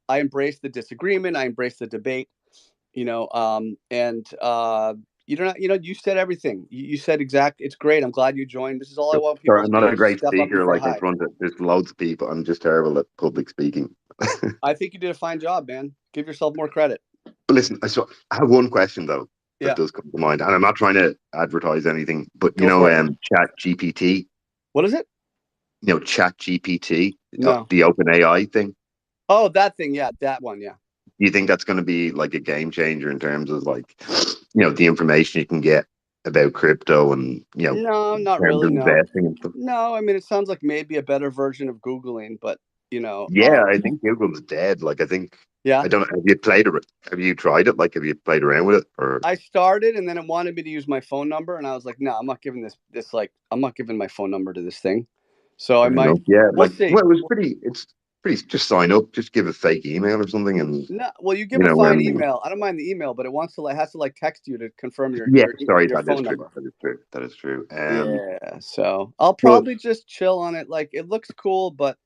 I embrace the disagreement. I embrace the debate. You said everything. You said exact. It's great. I'm glad you joined. This is all I want people Sorry, to I'm do. not a Is great step up and speaker, say like in hi. front of there's loads of people. I'm just terrible at public speaking. I think you did a fine job, man. Give yourself more credit. But listen, I have one question though that Yeah. does come to mind, and I'm not trying to advertise anything, but Go for it. Chat GPT. What is it? Chat GPT, No. the open AI thing. Oh, that thing. Yeah, that one. Yeah. Do you think that's going to be like a game changer in terms of like, the information you can get about crypto and No, not in terms really. of No. investing and stuff? No, I mean it sounds like maybe a better version of Googling, but Yeah, I think Google's dead. Like, I think. Yeah. I don't know. Have you tried it? Like, have you played around with it? Or I started, and then it wanted me to use my phone number, and I was like, no, I'm not giving this like I'm not giving my phone number to this thing. So I might. Yeah, We'll see. Well, it's pretty. Just sign up. Just give a fake email or something, and No, well, you give a fine email. I don't mind the email, but it has to like text you to confirm your sorry, your that phone is true. number. That is true. That is true. Yeah, so I'll probably just chill on it. Like it looks cool, but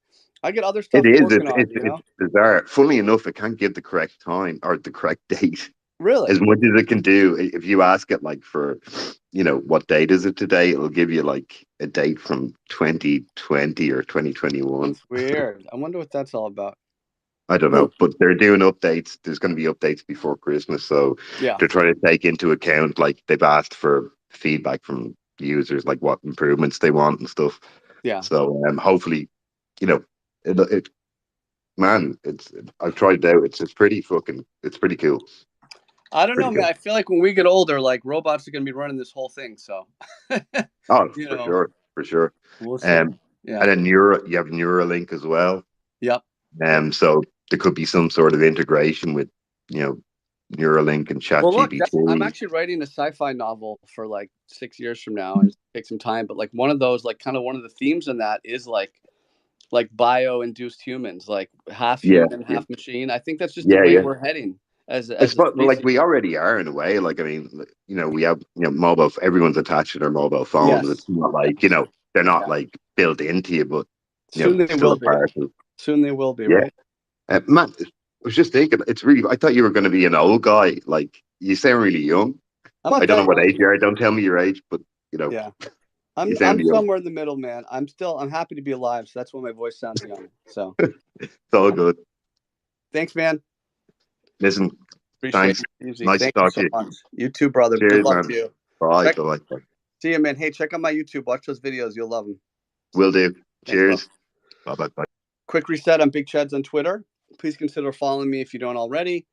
I get other stuff It is. working on. It's bizarre. Funnily enough, it can't give the correct time or the correct date. Really? As much as it can do, if you ask it like for, what date is it today, it'll give you like a date from 2020 or 2021. That's weird. I wonder what that's all about. I don't know, but they're doing updates. There's going to be updates before Christmas, so yeah, they're trying to take into account, like they've asked for feedback from users, like what improvements they want and stuff. Yeah. So hopefully, man, I've tried it out. It's pretty cool. I don't know, man. I feel like when we get older, like robots are going to be running this whole thing. So. For sure. We'll see. And then you have Neuralink as well. Yep. So there could be some sort of integration with, Neuralink and ChatGPT. I'm actually writing a sci-fi novel for like 6 years from now, and it takes some time. But like one of those, like kind of one of the themes in that is like bio-induced humans, like half human, half machine. I think that's just the way we're heading. Like we already are in a way. Like, I mean, we have mobile. Everyone's attached to their mobile phones. Yes. It's not like they're not like built into you, but soon they will be. Soon they will be. Right, man. I was just thinking, I thought you were going to be an old guy. Like, you sound really young. I don't know what age you are. Don't tell me your age, but Yeah. I'm somewhere in the middle, man. I'm happy to be alive, so that's why my voice sounds young. So it's all good. Thanks, man. Listen, thanks. Nice to talk to you. You too, brother. Cheers, good luck man. to you. Bye. See you, man. Hey, check out my YouTube. Watch those videos. You'll love them. Will do. Cheers. Bye. Quick reset. I'm Big Cheds on Twitter. Please consider following me if you don't already.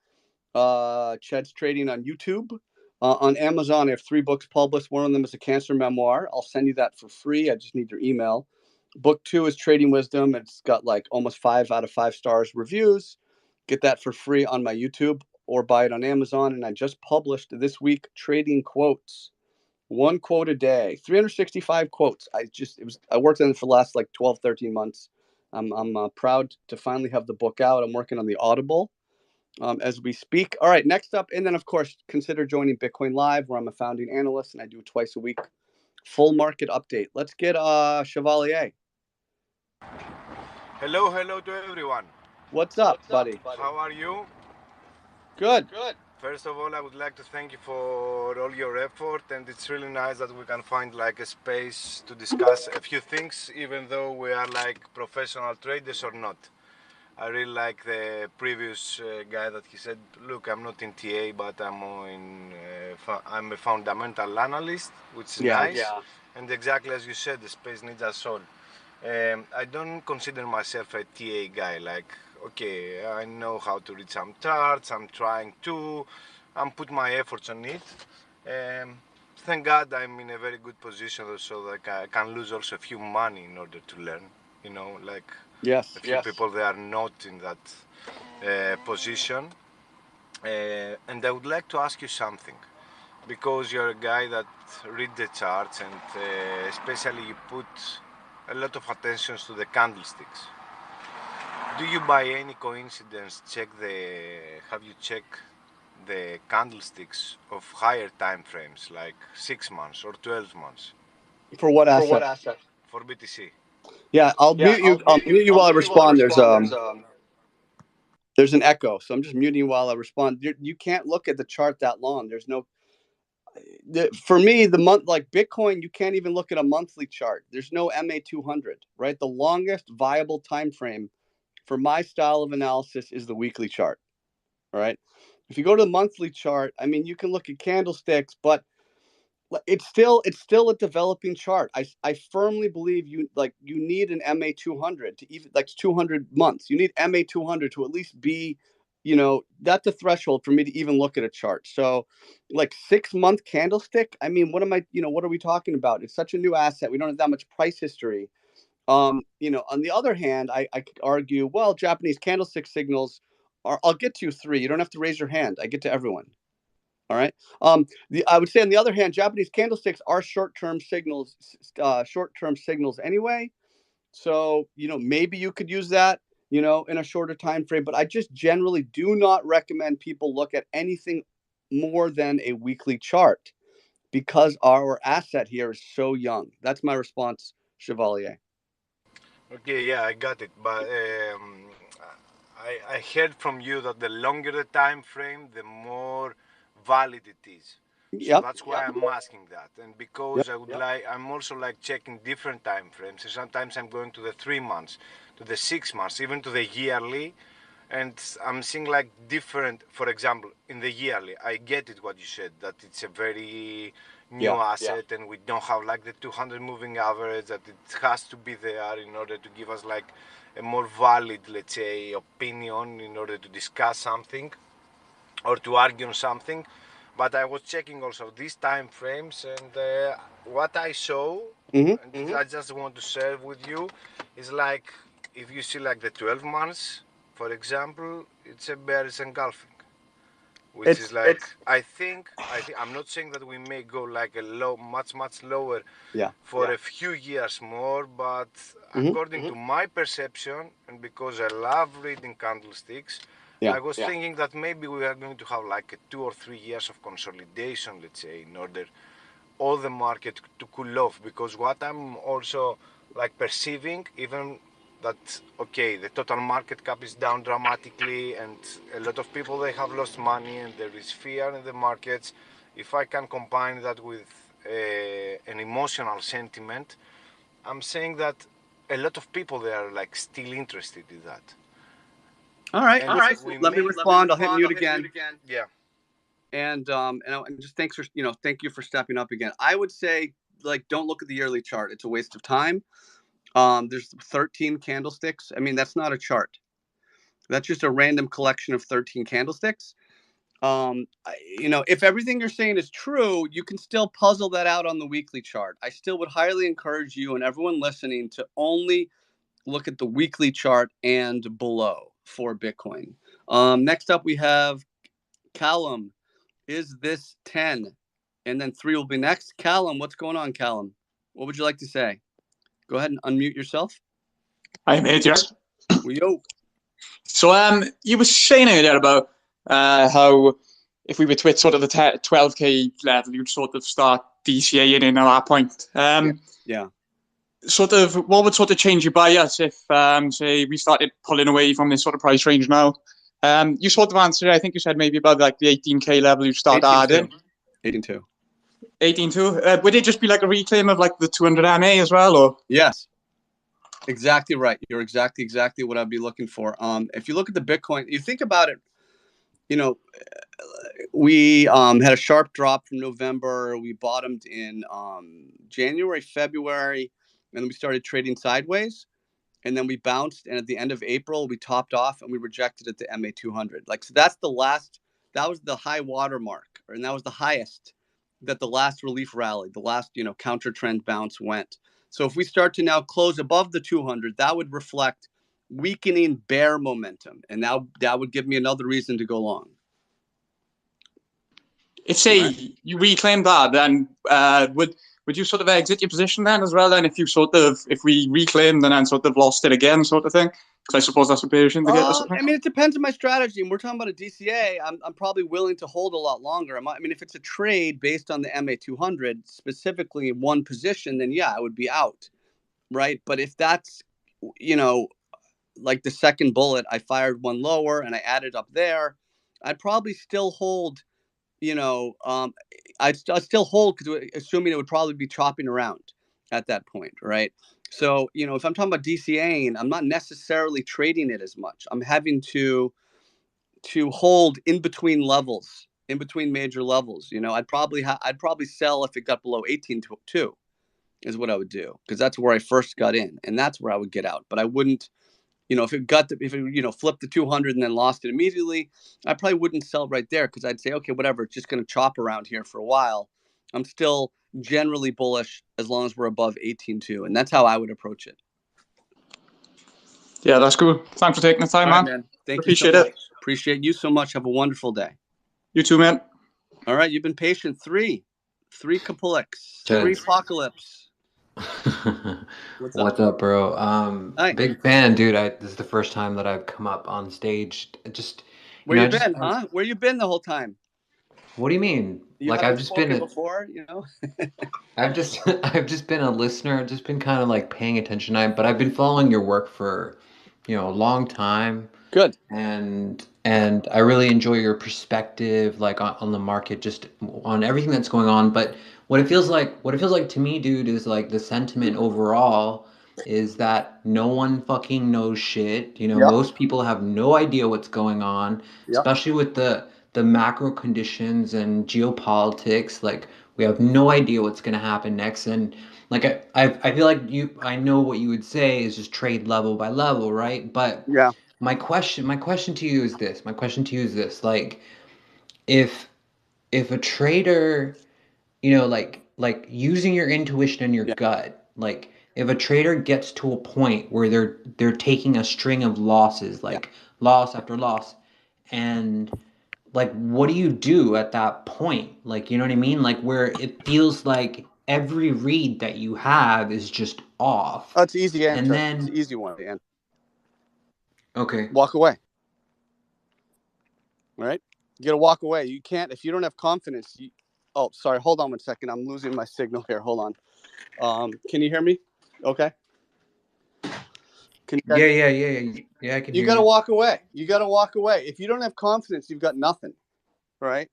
Cheds Trading on YouTube. On Amazon, I have 3 books published. One of them is a cancer memoir. I'll send you that for free. I just need your email. Book 2 is Trading Wisdom. It's got like almost 5 out of 5 stars reviews. Get that for free on my YouTube or buy it on Amazon. And I just published this week Trading Quotes. 1 quote a day, 365 quotes. I worked on it for the last like 12, 13 months. I'm proud to finally have the book out. I'm working on the Audible as we speak. All right, next up, and then of course consider joining Bitcoin Live, where I'm a founding analyst and I do twice a week full market update. Let's get Chevalier. Hello to everyone. What's up, buddy? How are you? Good. First of all, I would like to thank you for all your effort, and it's really nice that we can find like a space to discuss a few things, even though we are like professional traders or not. I really like the previous guy that he said, look, I'm not in TA, but I'm a fundamental analyst, which is nice. Yeah. And exactly as you said, the space needs us all. I don't consider myself a TA guy, like, okay, I know how to read some charts, I'm trying to, I'm put my efforts on it. Thank God I'm in a very good position so that I can lose also a few money in order to learn, like a few people, they are not in that position. And I would like to ask you something, because you're a guy that read the charts and especially you put a lot of attention to the candlesticks. Do you by any coincidence have you checked the candlesticks of higher time frames, like 6 months or 12 months? For what asset? For BTC. Yeah, I'll mute you. I'll mute you while I respond. There's an echo, so I'm just muting you while I respond. You can't look at the chart that long. for me, the month, like Bitcoin, you can't even look at a monthly chart. There's no MA200, right? The longest viable time frame for my style of analysis is the weekly chart. All right. If you go to the monthly chart, I mean, you can look at candlesticks, but it's still a developing chart. I firmly believe you need an MA200 to even like 200 months. You need MA200 to at least be, that's a threshold for me to even look at a chart. So like 6-month candlestick, I mean, what are we talking about? It's such a new asset. We don't have that much price history. On the other hand, I could argue, well, Japanese candlestick signals are, I'll get to you 3. You don't have to raise your hand. I get to everyone. All right. I would say, on the other hand, Japanese candlesticks are short-term signals anyway. So, maybe you could use that, in a shorter time frame. But I just generally do not recommend people look at anything more than a weekly chart because our asset here is so young. That's my response, Chevalier. Okay, yeah, I got it. But I heard from you that the longer the time frame, the more valid it is. So that's why I'm asking that. And because I'm also like checking different time frames. And sometimes I'm going to the 3 months, to the 6 months, even to the yearly. And I'm seeing like different, for example, in the yearly, I get it what you said, that it's a very new asset and we don't have like the 200 moving average, that it has to be there in order to give us like a more valid, let's say, opinion in order to discuss something or to argue on something. But I was checking also these time frames, and what I saw, and I just want to share with you, is like if you see like the 12 months, for example, it's a bearish engulfing, which is like I think I'm not saying that we may go like a low, much lower, for a few years more, but according to my perception, and because I love reading candlesticks, I was thinking that maybe we are going to have like a 2 or 3 years of consolidation, let's say, in order all the market to cool off. Because what I'm also like perceiving, even that, okay, the total market cap is down dramatically and a lot of people, they have lost money and there is fear in the markets. If I can combine that with an emotional sentiment, I'm saying that a lot of people, they are like still interested in that. All right. Let me respond. I'll hit mute again. Yeah. And just thank you for stepping up again. I would say, like, don't look at the yearly chart. It's a waste of time. There's 13 candlesticks. I mean, that's not a chart. That's just a random collection of 13 candlesticks. If everything you're saying is true, you can still puzzle that out on the weekly chart. I still would highly encourage you and everyone listening to only look at the weekly chart and below for Bitcoin. Next up, we have Callum. Is this 10? And then 3 will be next. Callum, what's going on, Callum? What would you like to say? Go ahead and unmute yourself. I'm here, yes. Yo. So you were saying earlier about how if we were to hit sort of the 12k level, you'd sort of start DCAing in at that point. Yeah. Sort of, what would sort of change your bias if, say, we started pulling away from this sort of price range now? You sort of answered, I think you said maybe about like the 18k level you'd start adding. 18.2. 18.2. Would it just be like a reclaim of like the 200 MA as well, or? Yes. Exactly right. You're exactly what I'd be looking for. If you look at the Bitcoin, you think about it, we had a sharp drop from November. We bottomed in January, February, and then we started trading sideways. And then we bounced, and at the end of April, we topped off and we rejected at the MA200. Like, so that was the high water mark, and that was the highest that the last relief rally, the last, counter trend bounce went. So if we start to now close above the 200, that would reflect weakening bear momentum. And now that would give me another reason to go long. If, say, you reclaim that, then would you sort of exit your position then as well? Then if we reclaimed and then sort of lost it again, sort of thing? Because I suppose that's a position to get or something. I mean, it depends on my strategy. And we're talking about a DCA. I'm probably willing to hold a lot longer. I mean, if it's a trade based on the MA200, specifically in one position, then yeah, I would be out, right? But if that's, like the second bullet, I fired one lower and I added up there, I'd probably still hold I'd still hold, because assuming it would probably be chopping around at that point, right? So, if I'm talking about DCAing, I'm not necessarily trading it as much. I'm having to hold in between levels, in between major levels. I'd probably sell if it got below 18.2 is what I would do, because that's where I first got in, and that's where I would get out. But I wouldn't, if it flipped to 200 and then lost it immediately, I probably wouldn't sell right there, because I'd say, okay, whatever, it's just going to chop around here for a while. I'm still generally bullish as long as we're above 18.2, and that's how I would approach it. Yeah, that's cool. Thanks for taking the time, All right, man. Thank Appreciate you so much. it. Appreciate you so much. Have a wonderful day. You too, man. All right, you've been patient. Three Capulex, three Gents. Apocalypse. What's up, bro? Hi. Big fan, dude. This is the first time that I've come up on stage. Just Where you been, huh? Where you been the whole time? What do you mean? You Like, haven't I've just spoken been before, I've just been a listener, just been kind of like paying attention. But I've been following your work for, a long time. Good. And I really enjoy your perspective, like on the market, just on everything that's going on. But what it feels like to me, dude, is like the sentiment overall is that no one fucking knows shit. Yep. Most people have no idea what's going on, Yep. especially with the macro conditions and geopolitics. Like, we have no idea what's going to happen next. And like, I feel like I know what you would say is just trade level by level, right? But yeah. My question to you is this. Like, if a trader, like using your intuition and your gut, like if a trader gets to a point where they're taking a string of losses, like loss after loss, and like, what do you do at that point? Like, you know what I mean? Like, where it feels like every read that you have is just off. Oh, it's an easy answer. And then, it's an easy one to answer. Okay. Walk away. Right? You got to walk away. You can't, if you don't have confidence. Oh, sorry. Hold on 1 second. I'm losing my signal here. Hold on. Can you hear me? Okay. Yeah, I can hear you. You got to walk away. If you don't have confidence, you've got nothing. Right?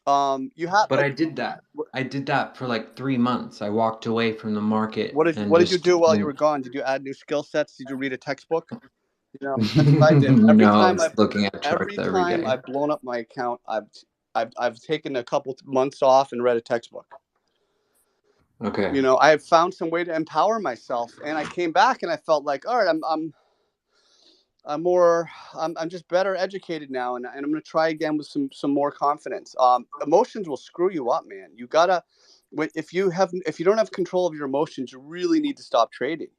You have. But I did that for like 3 months. I walked away from the market. What did you do while you were gone? Did you add new skill sets? Did you read a textbook? That's what I did. Every time I was looking at charts every day. I've blown up my account, I've taken a couple months off and read a textbook. Okay. I have found some way to empower myself, and I came back and I felt like, all right, I'm just better educated now, and I'm going to try again with some more confidence. Emotions will screw you up, man. You gotta, if you don't have control of your emotions, you really need to stop trading.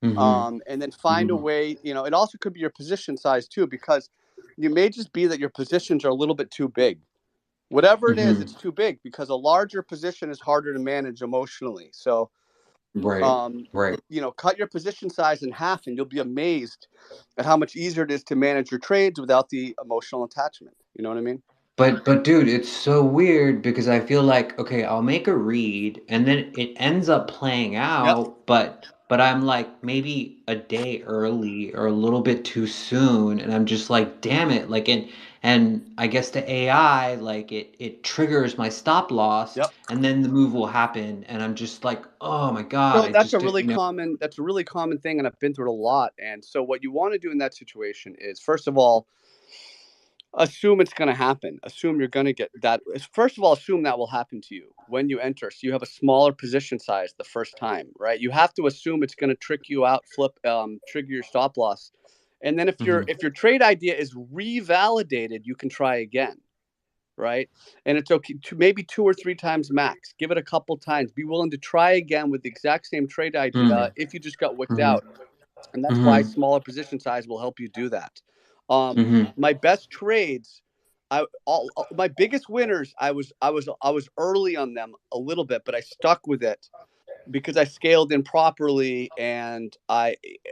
And then find a way. It also could be your position size too, because you may just be that your positions are a little bit too big. Whatever it is, it's too big, because a larger position is harder to manage emotionally. So, right. Cut your position size in half, and you'll be amazed at how much easier it is to manage your trades without the emotional attachment. You know what I mean? But dude, it's so weird, because I feel like, okay, I'll make a read and then it ends up playing out, but I'm like maybe a day early or a little bit too soon, and I'm just like, damn it, like, and I guess the AI, like, it triggers my stop loss, and then the move will happen, and I'm just like, oh my God, So that's a really common thing, and I've been through it a lot. And so what you want to do in that situation is, first of all, assume it's going to happen. Assume you're going to get that. First of all, assume that will happen to you when you enter. So you have a smaller position size the first time, right? You have to assume it's going to trick you out, trigger your stop loss. And then if your trade idea is revalidated, you can try again, right? And it's okay to maybe 2 or 3 times max. Give it a couple times. Be willing to try again with the exact same trade idea if you just got wicked out. And that's why smaller position size will help you do that. My best trades, my biggest winners, I was early on them a little bit, but I stuck with it because I scaled in properly, and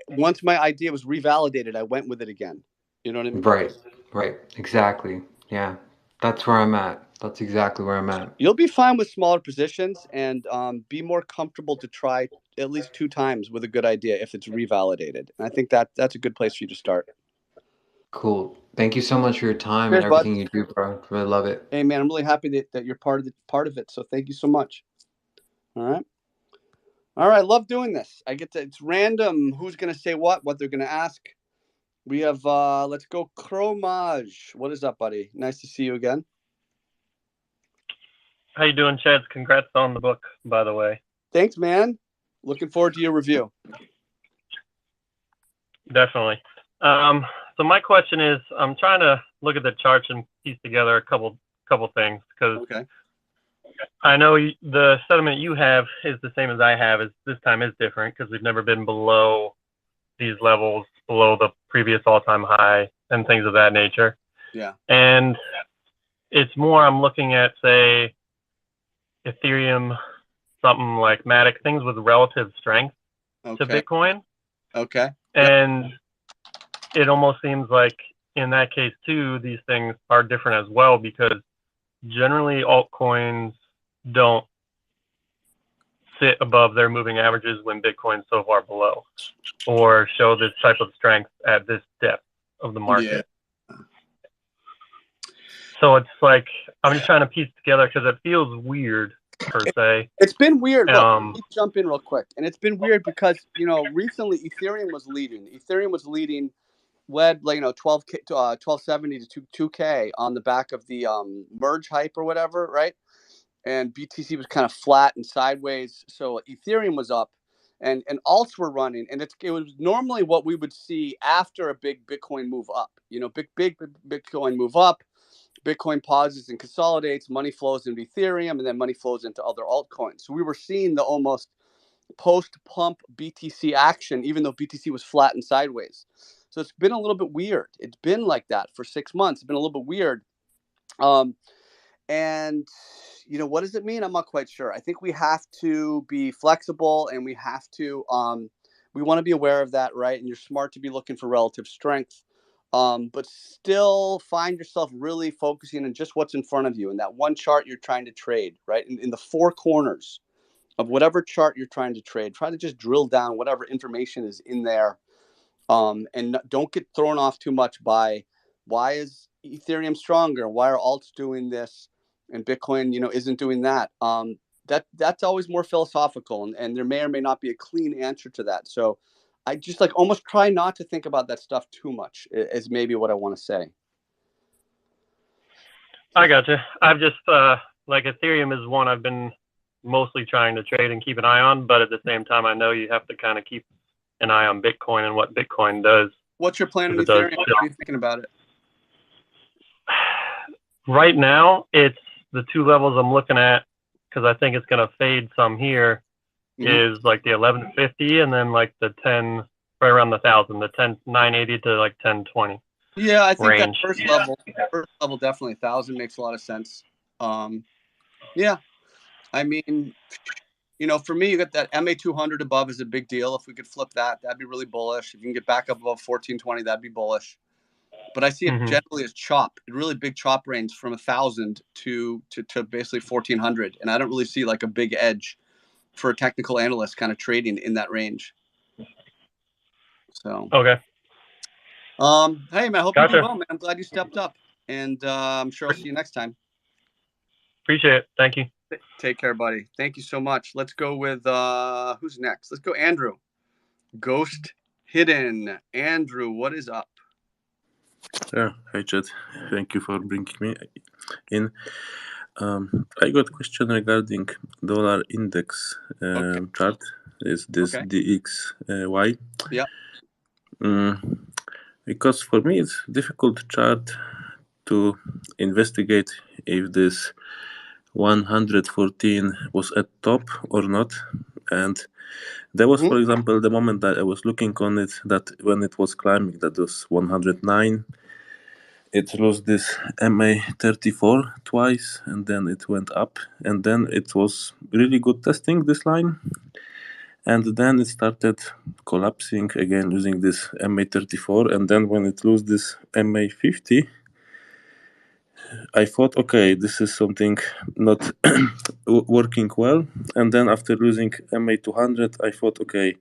once my idea was revalidated, I went with it again. You know what I mean? Right. Exactly. Yeah. That's where I'm at. That's exactly where I'm at. You'll be fine with smaller positions, and be more comfortable to try at least 2 times with a good idea if it's revalidated. And I think that's a good place for you to start. Cool. Thank you so much for your time and Cheers, bud. everything you do, bro. Really love it. Hey, man, I'm really happy that you're part of it. So thank you so much. All right. Love doing this. It's random. Who's gonna say what they're gonna ask. We have let's go Chromage. What is up, buddy? Nice to see you again. How you doing, Chad? Congrats on the book, by the way. Thanks, man. Looking forward to your review. Definitely. So my question is, I'm trying to look at the charts and piece together a couple things, because I know the sentiment you have is the same as I have. Is this time is different because we've never been below these levels, below the previous all-time high and things of that nature. Yeah. And it's more, I'm looking at, say, Ethereum, something like Matic, things with relative strength to Bitcoin. Okay. And it almost seems like in that case too, these things are different as well, because generally altcoins don't sit above their moving averages when Bitcoin's so far below, or show this type of strength at this depth of the market. Yeah. So it's like, I'm just trying to piece together, because it feels weird per se. It's been weird. Look, let me jump in real quick. And it's been weird because, recently Ethereum was leading. Led, 12K to 1270 to 2K on the back of the merge hype or whatever, right? And BTC was kind of flat and sideways. So Ethereum was up and alts were running. And it was normally what we would see after a big Bitcoin move up. Big Bitcoin move up. Bitcoin pauses and consolidates, money flows into Ethereum, and then money flows into other altcoins. So we were seeing the almost post-pump BTC action, even though BTC was flat and sideways. So it's been a little bit weird. It's been like that for 6 months. It's been a little bit weird. And, what does it mean? I'm not quite sure. I think we have to be flexible, and we have to, we want to be aware of that, right? And you're smart to be looking for relative strength. But still find yourself really focusing on just what's in front of you, and that one chart you're trying to trade, right? In the four corners of whatever chart you're trying to trade, try to just drill down whatever information is in there. And don't get thrown off too much by why is Ethereum stronger? Why are alts doing this and Bitcoin, isn't doing that? That's always more philosophical, and there may or may not be a clean answer to that. So I just almost try not to think about that stuff too much, is maybe what I want to say. I gotcha. I've just Ethereum is one I've been mostly trying to trade and keep an eye on, but at the same time, I know you have to kind of keep an eye on Bitcoin and what Bitcoin does. What's your plan on Ethereum? What are you thinking about it? Right now, it's the two levels I'm looking at, because I think it's going to fade some here. Is like the 1150 and then like the 10, right around the 1,000, the 10,980 to like 1020. Yeah, I think range. That first level definitely 1,000 makes a lot of sense. Yeah, I mean, for me, you got that MA 200 above is a big deal. If we could flip that, that'd be really bullish. If you can get back up above 1420, that'd be bullish. But I see it generally as chop, a really big chop range from 1,000 to basically 1,400, and I don't really see like a big edge for a technical analyst kind of trading in that range. So okay. Hey man, I hope you do well, man. I'm glad you stepped up, and I'm sure I'll see you next time. Appreciate it. Thank you. Take care, buddy. Thank you so much. Let's go with who's next? Let's go Andrew. Ghost Hidden. Andrew, what is up? Yeah, hi Chad. Thank you for bringing me in. I got a question regarding dollar index chart. Is this DXY? Yeah. Because for me it's difficult chart to investigate if this 114 was at top or not. And there was, for example, the moment that I was looking on it, that when it was climbing, that was 109. It lost this MA34 twice, and then it went up, and then it was really good testing this line, and then it started collapsing again using this MA34, and then when it lost this MA50, I thought, okay, this is something not working well, and then after losing MA200, I thought, okay,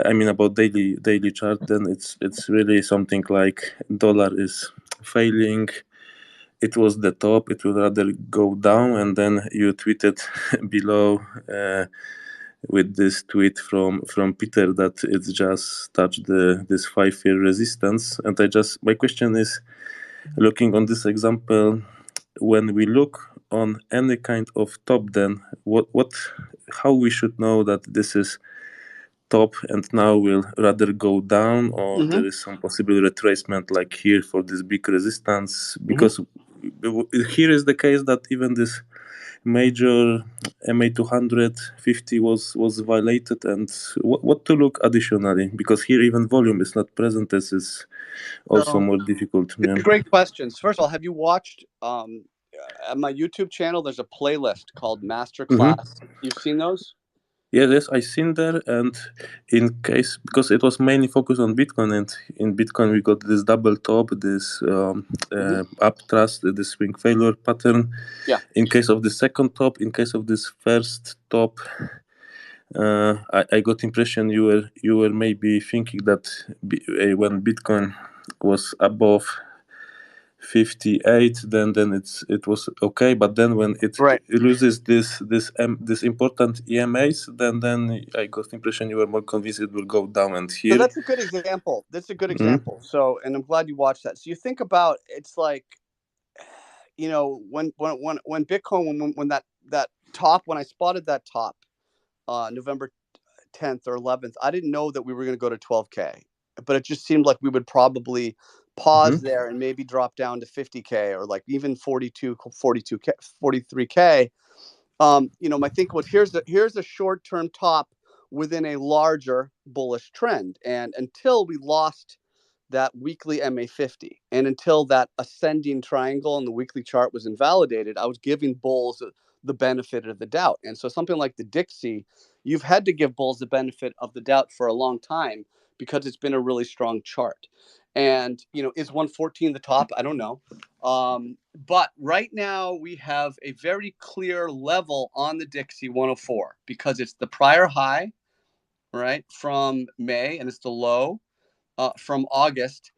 I mean about daily chart, then it's really something like dollar is failing. It was the top. It would rather go down, and then you tweeted below with this tweet from Peter that it just touched this 5-year resistance. And my question is, looking on this example, when we look on any kind of top, then how we should know that this is top and now will rather go down, or there is some possible retracement like here for this big resistance? Because here is the case that even this major MA 250 was violated, and what to look additionally, because here even volume is not present. This is also more difficult. It's great questions. First of all, have you watched at my YouTube channel? There's a playlist called Masterclass. You've seen those? Yes, I seen there, and in case, because it was mainly focused on Bitcoin, and in Bitcoin we got this double top, this uptrust, this swing failure pattern. Yeah. In case of the second top, in case of this first top, I got impression you were maybe thinking that when Bitcoin was above 58, then it was okay, but then when it loses this important EMAs, then I got the impression you were more convinced it will go down. And here, so that's a good example. So, and I'm glad you watched that. So you think about, it's like, when Bitcoin, when that top, when I spotted that top, November 10th or 11th, I didn't know that we were going to go to 12K, but it just seemed like we would probably pause there and maybe drop down to 50K or like even 42K, 43K. My think was here's a short-term top within a larger bullish trend. And until we lost that weekly MA50 and until that ascending triangle on the weekly chart was invalidated, I was giving bulls the benefit of the doubt. And so something like the Dixie, you've had to give bulls the benefit of the doubt for a long time because it's been a really strong chart. And, is 114 the top? I don't know. But right now we have a very clear level on the Dixie 104 because it's the prior high, right, from May, and it's the low from August.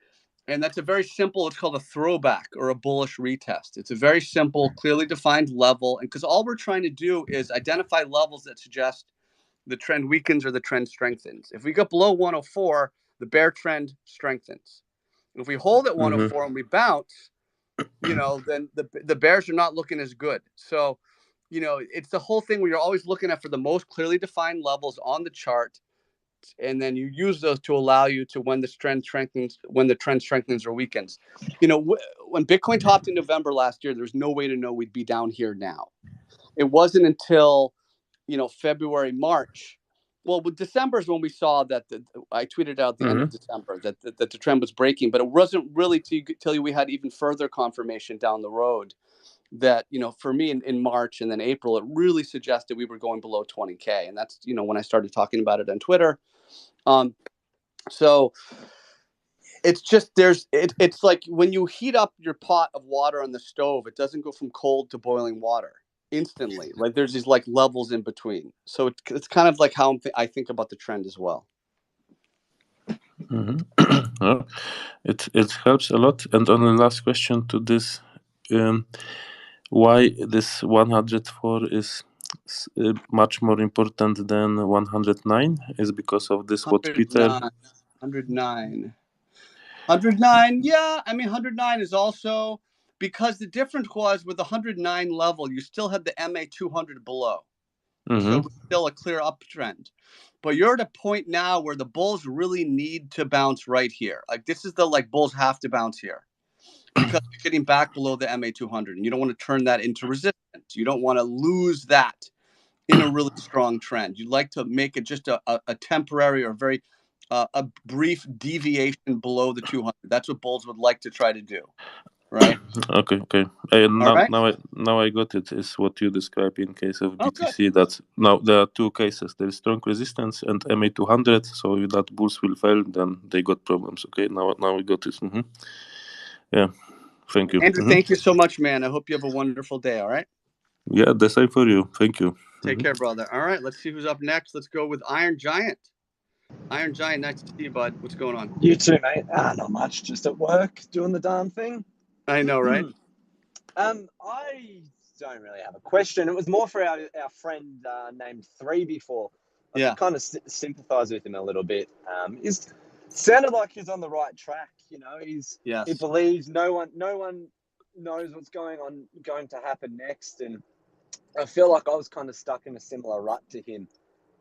And that's a very simple, it's called a throwback or a bullish retest. It's a very simple, clearly defined level. And because all we're trying to do is identify levels that suggest the trend weakens or the trend strengthens. If we go below 104, the bear trend strengthens. If we hold at 104 and we bounce, then the bears are not looking as good. So, it's the whole thing where you're always looking at for the most clearly defined levels on the chart. And then you use those to allow you to when the trend strengthens or weakens. When Bitcoin topped in November last year, there's no way to know we'd be down here now. It wasn't until, February, March. Well, with December is when we saw that I tweeted out the end of December that the trend was breaking, but it wasn't really till we had even further confirmation down the road that, for me in March and then April, it really suggested we were going below 20K. And that's, when I started talking about it on Twitter. So it's just, it's like when you heat up your pot of water on the stove, it doesn't go from cold to boiling water instantly. Like there's these like levels in between. So it's kind of like how I think about the trend as well. Well, it helps a lot. And on the last question to this, why this 104 is much more important than 109 is because of this what Peter 109. Yeah, I mean 109 is also because the difference was with the 109 level, you still had the MA 200 below. So it was still a clear uptrend. But you're at a point now where the bulls really need to bounce right here. Like this is the bulls have to bounce here because you're getting back below the MA 200 and you don't want to turn that into resistance. You don't want to lose that in a really strong trend. You'd like to make it just a temporary or very a brief deviation below the 200. That's what bulls would like to try to do, right? Okay. Now I got it. Is what you describe in case of BTC. That now there are two cases. There is strong resistance and MA 200. So if that bulls will fail, then they got problems. Okay, now we got it. Yeah, thank you, Andrew. Thank you so much, man. I hope you have a wonderful day. All right. Yeah, the same for you. Thank you. Take care, brother. All right, let's see who's up next. Let's go with Iron Giant. Iron Giant, nice to see you, bud. What's going on? You too, mate. Not much. Just at work, doing the darn thing. I know, right? I don't really have a question. It was more for our friend named Three before. I can kind of sympathize with him a little bit. He's sounded like he's on the right track. You know, he believes no one knows what's going to happen next, and I feel like I was kind of stuck in a similar rut to him.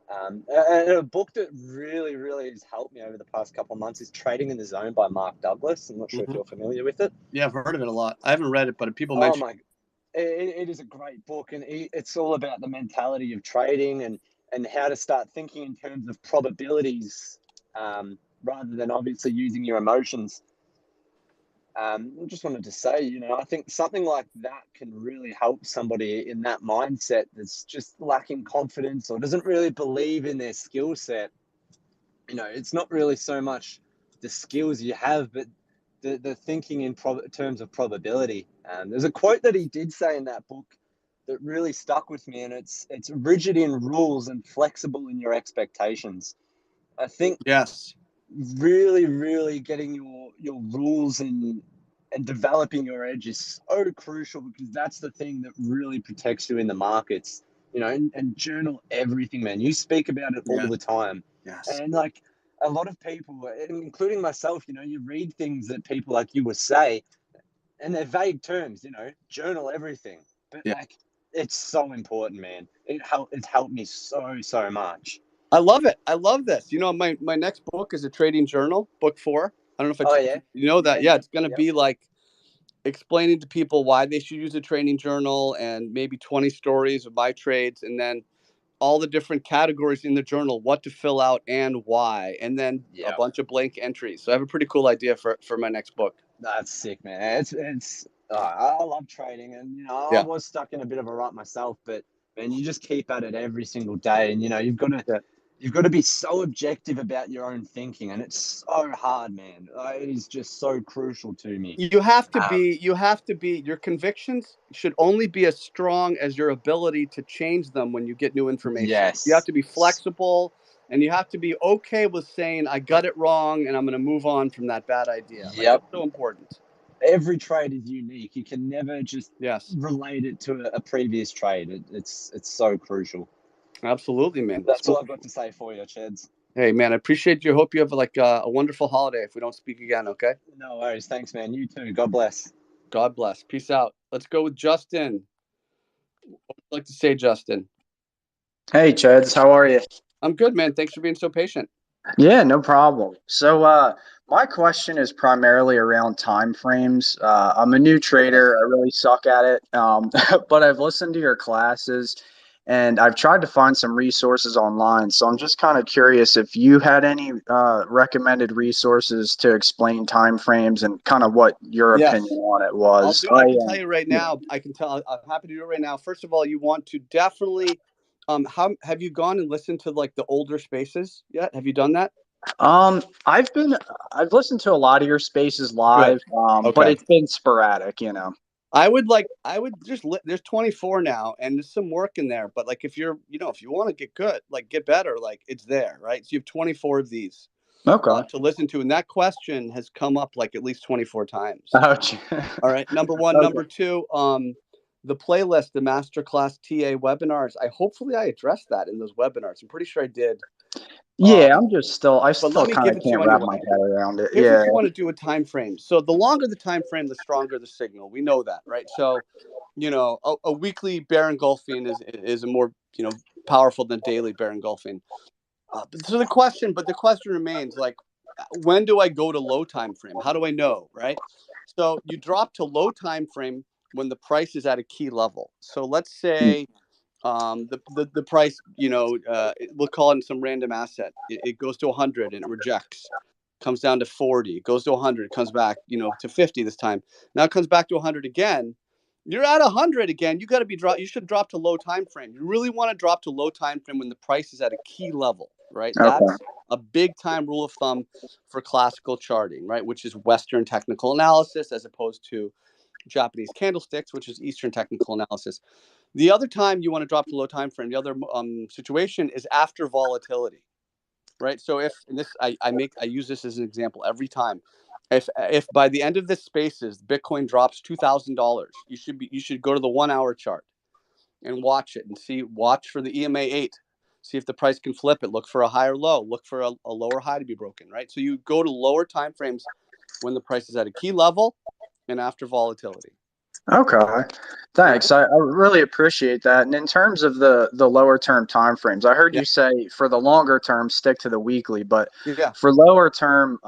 And a book that really, really has helped me over the past couple of months is Trading in the Zone by Mark Douglas. I'm not sure if you're familiar with it. Yeah, I've heard of it a lot. I haven't read it, but people mention. Oh my, it is a great book, and it's all about the mentality of trading and how to start thinking in terms of probabilities rather than obviously using your emotions. I just wanted to say, you know, I think something like that can really help somebody in that mindset that's just lacking confidence or doesn't really believe in their skill set. You know, it's not really so much the skills you have, but the thinking in terms of probability. There's a quote that he did say in that book that really stuck with me, and it's rigid in rules and flexible in your expectations. I think really, really getting your rules and developing your edge is so crucial, because that's the thing that really protects you in the markets. You know, and journal everything, man. You speak about it all the time. And like a lot of people, including myself, you know, you read things that people like you would say, and they're vague terms, you know, journal everything. But like, it's so important, man. It's helped me so much. I love it. I love this. You know, my next book is a trading journal, book 4. I don't know if you know that. Yeah, it's going to be like explaining to people why they should use a trading journal, and maybe 20 stories of my trades, and then all the different categories in the journal, what to fill out and why, and then a bunch of blank entries. So I have a pretty cool idea for my next book. That's sick, man. I love trading, and you know, I was stuck in a bit of a rut myself, but man, you just keep at it every single day, and you know, you've got to be so objective about your own thinking, and it's so hard, man. It is just so crucial to me. You have to be, your convictions should only be as strong as your ability to change them when you get new information. Yes. You have to be flexible, and you have to be okay with saying, I got it wrong, and I'm going to move on from that bad idea. Like, it's so important. Every trade is unique. You can never just relate it to a previous trade. It's so crucial. Absolutely, man. That's all I've got to say for you, Cheds. Hey, man, I appreciate you. Hope you have like a wonderful holiday if we don't speak again, okay? No worries. Thanks, man. You too. God bless. God bless. Peace out. Let's go with Justin. What would you like to say, Justin? Hey, Cheds. How are you? I'm good, man. Thanks for being so patient. Yeah, no problem. So my question is primarily around time frames. I'm a new trader. I really suck at it, but I've listened to your classes, and I've tried to find some resources online. So I'm just kind of curious if you had any recommended resources to explain time frames and kind of what your opinion on it was. I can tell you right now. I'm happy to do it right now. First of all, you want to definitely. Have you gone and listened to like the older spaces yet? Have you done that? I've listened to a lot of your spaces live, but it's been sporadic, you know. I would just there's 24 now, and there's some work in there, but like if you want to get good, like get better, like it's there, right? So you have 24 of these to listen to, and that question has come up like at least 24 times. All right, number one. Number two, the playlist, the masterclass TA webinars. Hopefully I addressed that in those webinars. I'm pretty sure I did. Yeah, I still kind of can't wrap my head around it. Here's what you want to do with time frames. So the longer the time frame, the stronger the signal. We know that, right? So, you know, a weekly bear engulfing is a more, you know, powerful than daily bear engulfing. So the question remains, like, when do I go to low time frame? How do I know, right? So you drop to low time frame when the price is at a key level. So let's say the price, you know, we'll call it some random asset. It goes to 100 and it rejects, comes down to 40, it goes to 100, it comes back, you know, to 50 this time. Now it comes back to 100 again. You're at 100 again. You should drop to low time frame. You really want to drop to low time frame when the price is at a key level, right? That's a big time rule of thumb for classical charting, right? Which is Western technical analysis as opposed to Japanese candlesticks, which is Eastern technical analysis. The other time you want to drop to low time frame, the other situation is after volatility, right? So I use this as an example every time. If by the end of this spaces Bitcoin drops $2,000, you should go to the 1 hour chart and watch it and watch for the EMA 8. See if the price can flip it. Look for a higher low. Look for a lower high to be broken, right? So you go to lower time frames when the price is at a key level and after volatility. Okay, thanks. I really appreciate that. And in terms of the lower term time frames, I heard you say for the longer term stick to the weekly, but for lower term,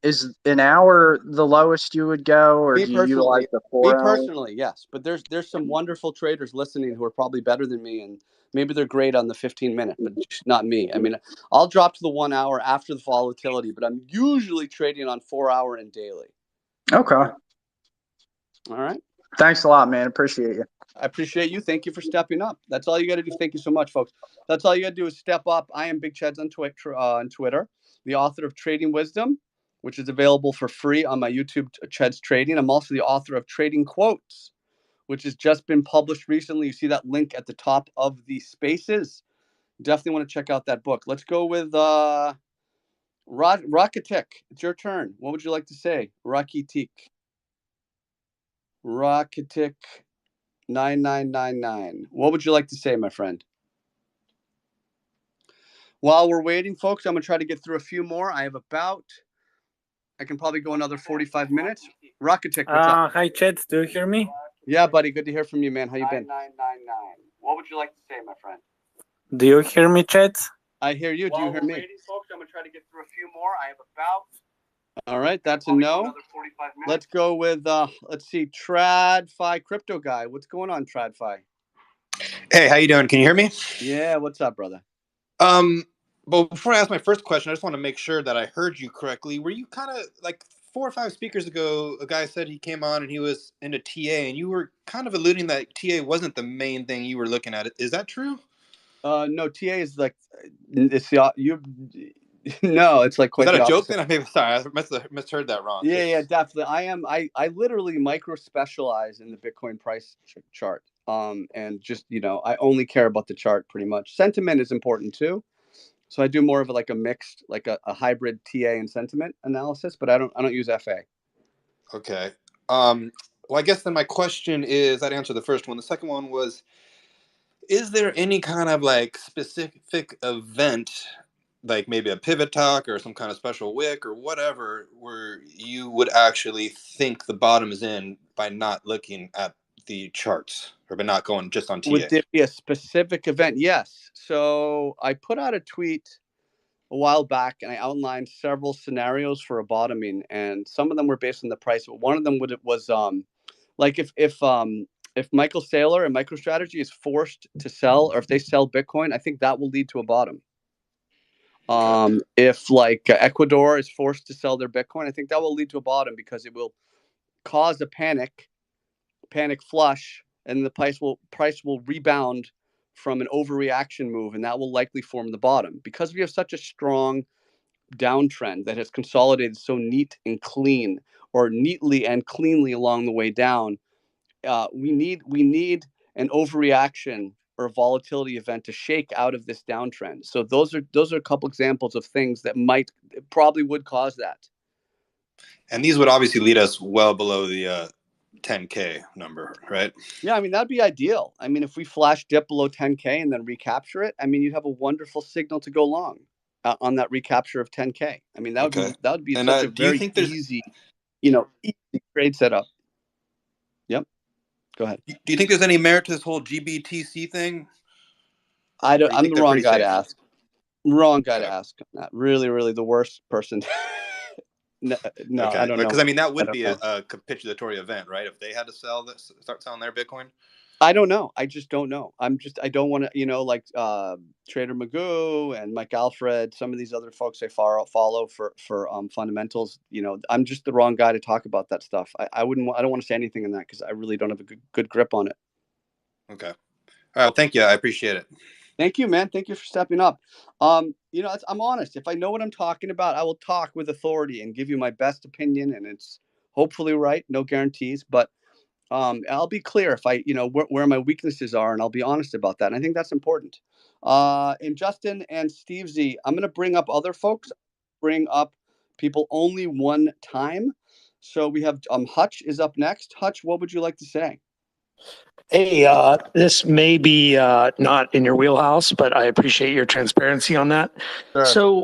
is an hour the lowest you would go, or do you utilize the 4 hours? Me personally, yes. But there's some wonderful traders listening who are probably better than me, and maybe they're great on the 15-minute, but not me. I mean, I'll drop to the 1 hour after the volatility, but I'm usually trading on 4 hour and daily. Okay. All right. Thanks a lot, man. Appreciate you. I appreciate you. Thank you for stepping up. That's all you got to do. Thank you so much, folks. That's all you got to do is step up. I am Big Cheds on Twitter, the author of Trading Wisdom, which is available for free on my YouTube, Cheds Trading. I'm also the author of Trading Quotes, which has just been published recently. You see that link at the top of the spaces. Definitely want to check out that book. Let's go with Rocketic. It's your turn. What would you like to say? Rocketic 9999. What would you like to say, my friend? While we're waiting, folks, I'm going to try to get through a few more. I can probably go another 45 minutes. Rocketic, what's up? Hi, Cheds. Do you hear me? Yeah, buddy. Good to hear from you, man. How you been? 9999. What would you like to say, my friend? Do you hear me, Cheds? I hear you. Do you hear me? Waiting, folks, I'm going to try to get through a few more. All right, that's a no. Let's go with, let's see, TradFi Crypto Guy. What's going on, TradFi? Hey, how you doing? Can you hear me? Yeah, what's up, brother? But before I ask my first question, I just want to make sure that I heard you correctly. Were you kind of like 4 or 5 speakers ago, a guy said he came on and he was into TA, and you were kind of alluding that TA wasn't the main thing you were looking at. Is that true? No, TA is like, it's the, no, it's like quite the opposite. Was that a joke then? Maybe, sorry, I misheard that wrong. Yeah, definitely. I literally micro specialize in the Bitcoin price chart. And just, I only care about the chart pretty much. Sentiment is important too. So I do more of like a mixed, like a hybrid TA and sentiment analysis, but I don't use FA. Okay. Well, I guess then my question is, I'd answer the first one. The second one was, is there any kind of like specific event, like maybe a pivot talk or some kind of special wick or whatever, where you would actually think the bottom is in by not looking at the charts or by not going just on TA? Would there be a specific event? Yes. So I put out a tweet a while back and I outlined several scenarios for a bottoming, and some of them were based on the price, but one of them was like if Michael Saylor and MicroStrategy is forced to sell, or if they sell Bitcoin, I think that will lead to a bottom. If like Ecuador is forced to sell their Bitcoin, I think that will lead to a bottom because it will cause a panic flush, and the price will rebound from an overreaction move, and that will likely form the bottom. Because we have such a strong downtrend that has consolidated so neat and clean, or neatly and cleanly along the way down, we need an overreaction or a volatility event to shake out of this downtrend. So those are a couple examples of things that probably would cause that. And these would obviously lead us well below the 10K number, right? Yeah, I mean, that'd be ideal. I mean, if we flash dip below 10K and then recapture it, I mean, you'd have a wonderful signal to go long on that recapture of 10K. I mean, that would be such a very easy, easy trade setup. Yep. Go ahead. Do you think there's any merit to this whole GBTC thing? I'm the wrong guy to ask. Wrong guy to ask on that. Really, really the worst person. No, okay. I don't know. Because I mean, that would be a capitulatory event, right? If they had to start selling their Bitcoin. I don't know. I just don't know. I don't want to, like Trader Magoo and Mike Alfred, some of these other folks I follow for fundamentals. I'm just the wrong guy to talk about that stuff. I don't want to say anything in that because I really don't have a good grip on it. Okay. All right. Well, thank you. I appreciate it. Thank you, man. Thank you for stepping up. I'm honest. If I know what I'm talking about, I will talk with authority and give you my best opinion, and it's hopefully right. No guarantees, but I'll be clear if I, where my weaknesses are, and I'll be honest about that. And I think that's important. And Justin and Steve Z, I'm going to bring up other folks. Bring up people only one time. So we have Hutch is up next. Hutch, what would you like to say? Hey, this may be not in your wheelhouse, but I appreciate your transparency on that. Sure. So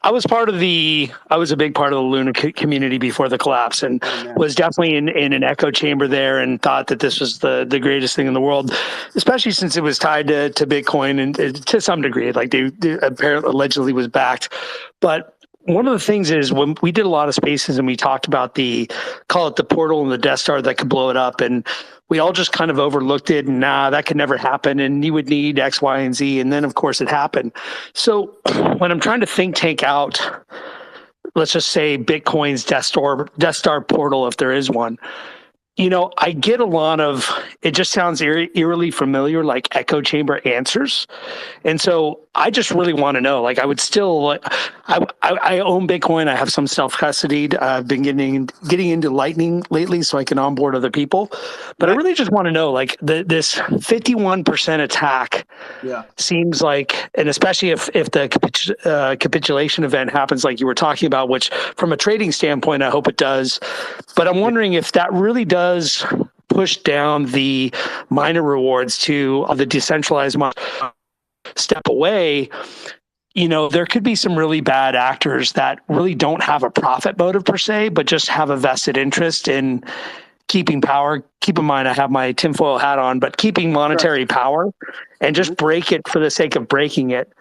I was a big part of the Luna community before the collapse, and was definitely in an echo chamber there, and thought that this was the greatest thing in the world, especially since it was tied to Bitcoin and to some degree, like they apparently allegedly was backed. But one of the things is when we did a lot of spaces and we talked about call it the portal and the Death Star that could blow it up, and we all just kind of overlooked it, and that could never happen, and you would need X, Y, and Z, and then of course it happened. So when I'm trying to think tank out, let's just say Bitcoin's Death Star portal, if there is one, I get a lot of, it just sounds eerily familiar, like echo chamber answers. And so I just really want to know, like, I would still, I own Bitcoin. I have some self-custodied. I've been getting into Lightning lately so I can onboard other people. But I really just want to know, like, this 51% attack seems like, and especially if the capitulation event happens like you were talking about, which from a trading standpoint, I hope it does. But I'm wondering if that really does push down the miner rewards to the decentralized step away. There could be some really bad actors that really don't have a profit motive per se, but just have a vested interest in keeping power. Keep in mind, I have my tinfoil hat on, but keeping monetary power and just break it for the sake of breaking it.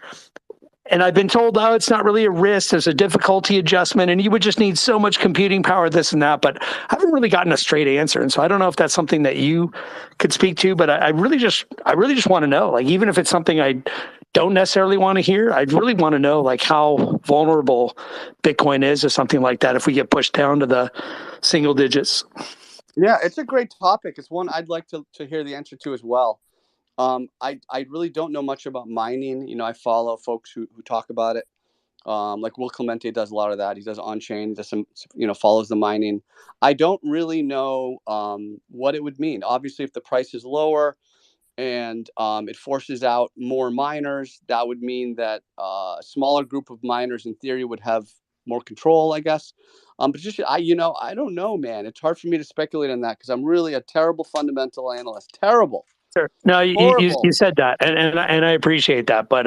And I've been told, it's not really a risk. There's a difficulty adjustment, and you would just need so much computing power, this and that. But I haven't really gotten a straight answer. And so I don't know if that's something that you could speak to, but I really just want to know, like, even if it's something I don't necessarily want to hear, I'd really want to know, like, how vulnerable Bitcoin is or something like that if we get pushed down to the single digits. Yeah, it's a great topic. It's one I'd like to hear the answer to as well. I really don't know much about mining. I follow folks who talk about it. Like Will Clemente does a lot of that. He does on-chain, does some, follows the mining. I don't really know what it would mean. Obviously, if the price is lower and it forces out more miners, that would mean that a smaller group of miners, in theory, would have more control, I guess. But just I don't know, man. It's hard for me to speculate on that because I'm really a terrible fundamental analyst. Terrible. Sure. No, you said that, and I appreciate that, but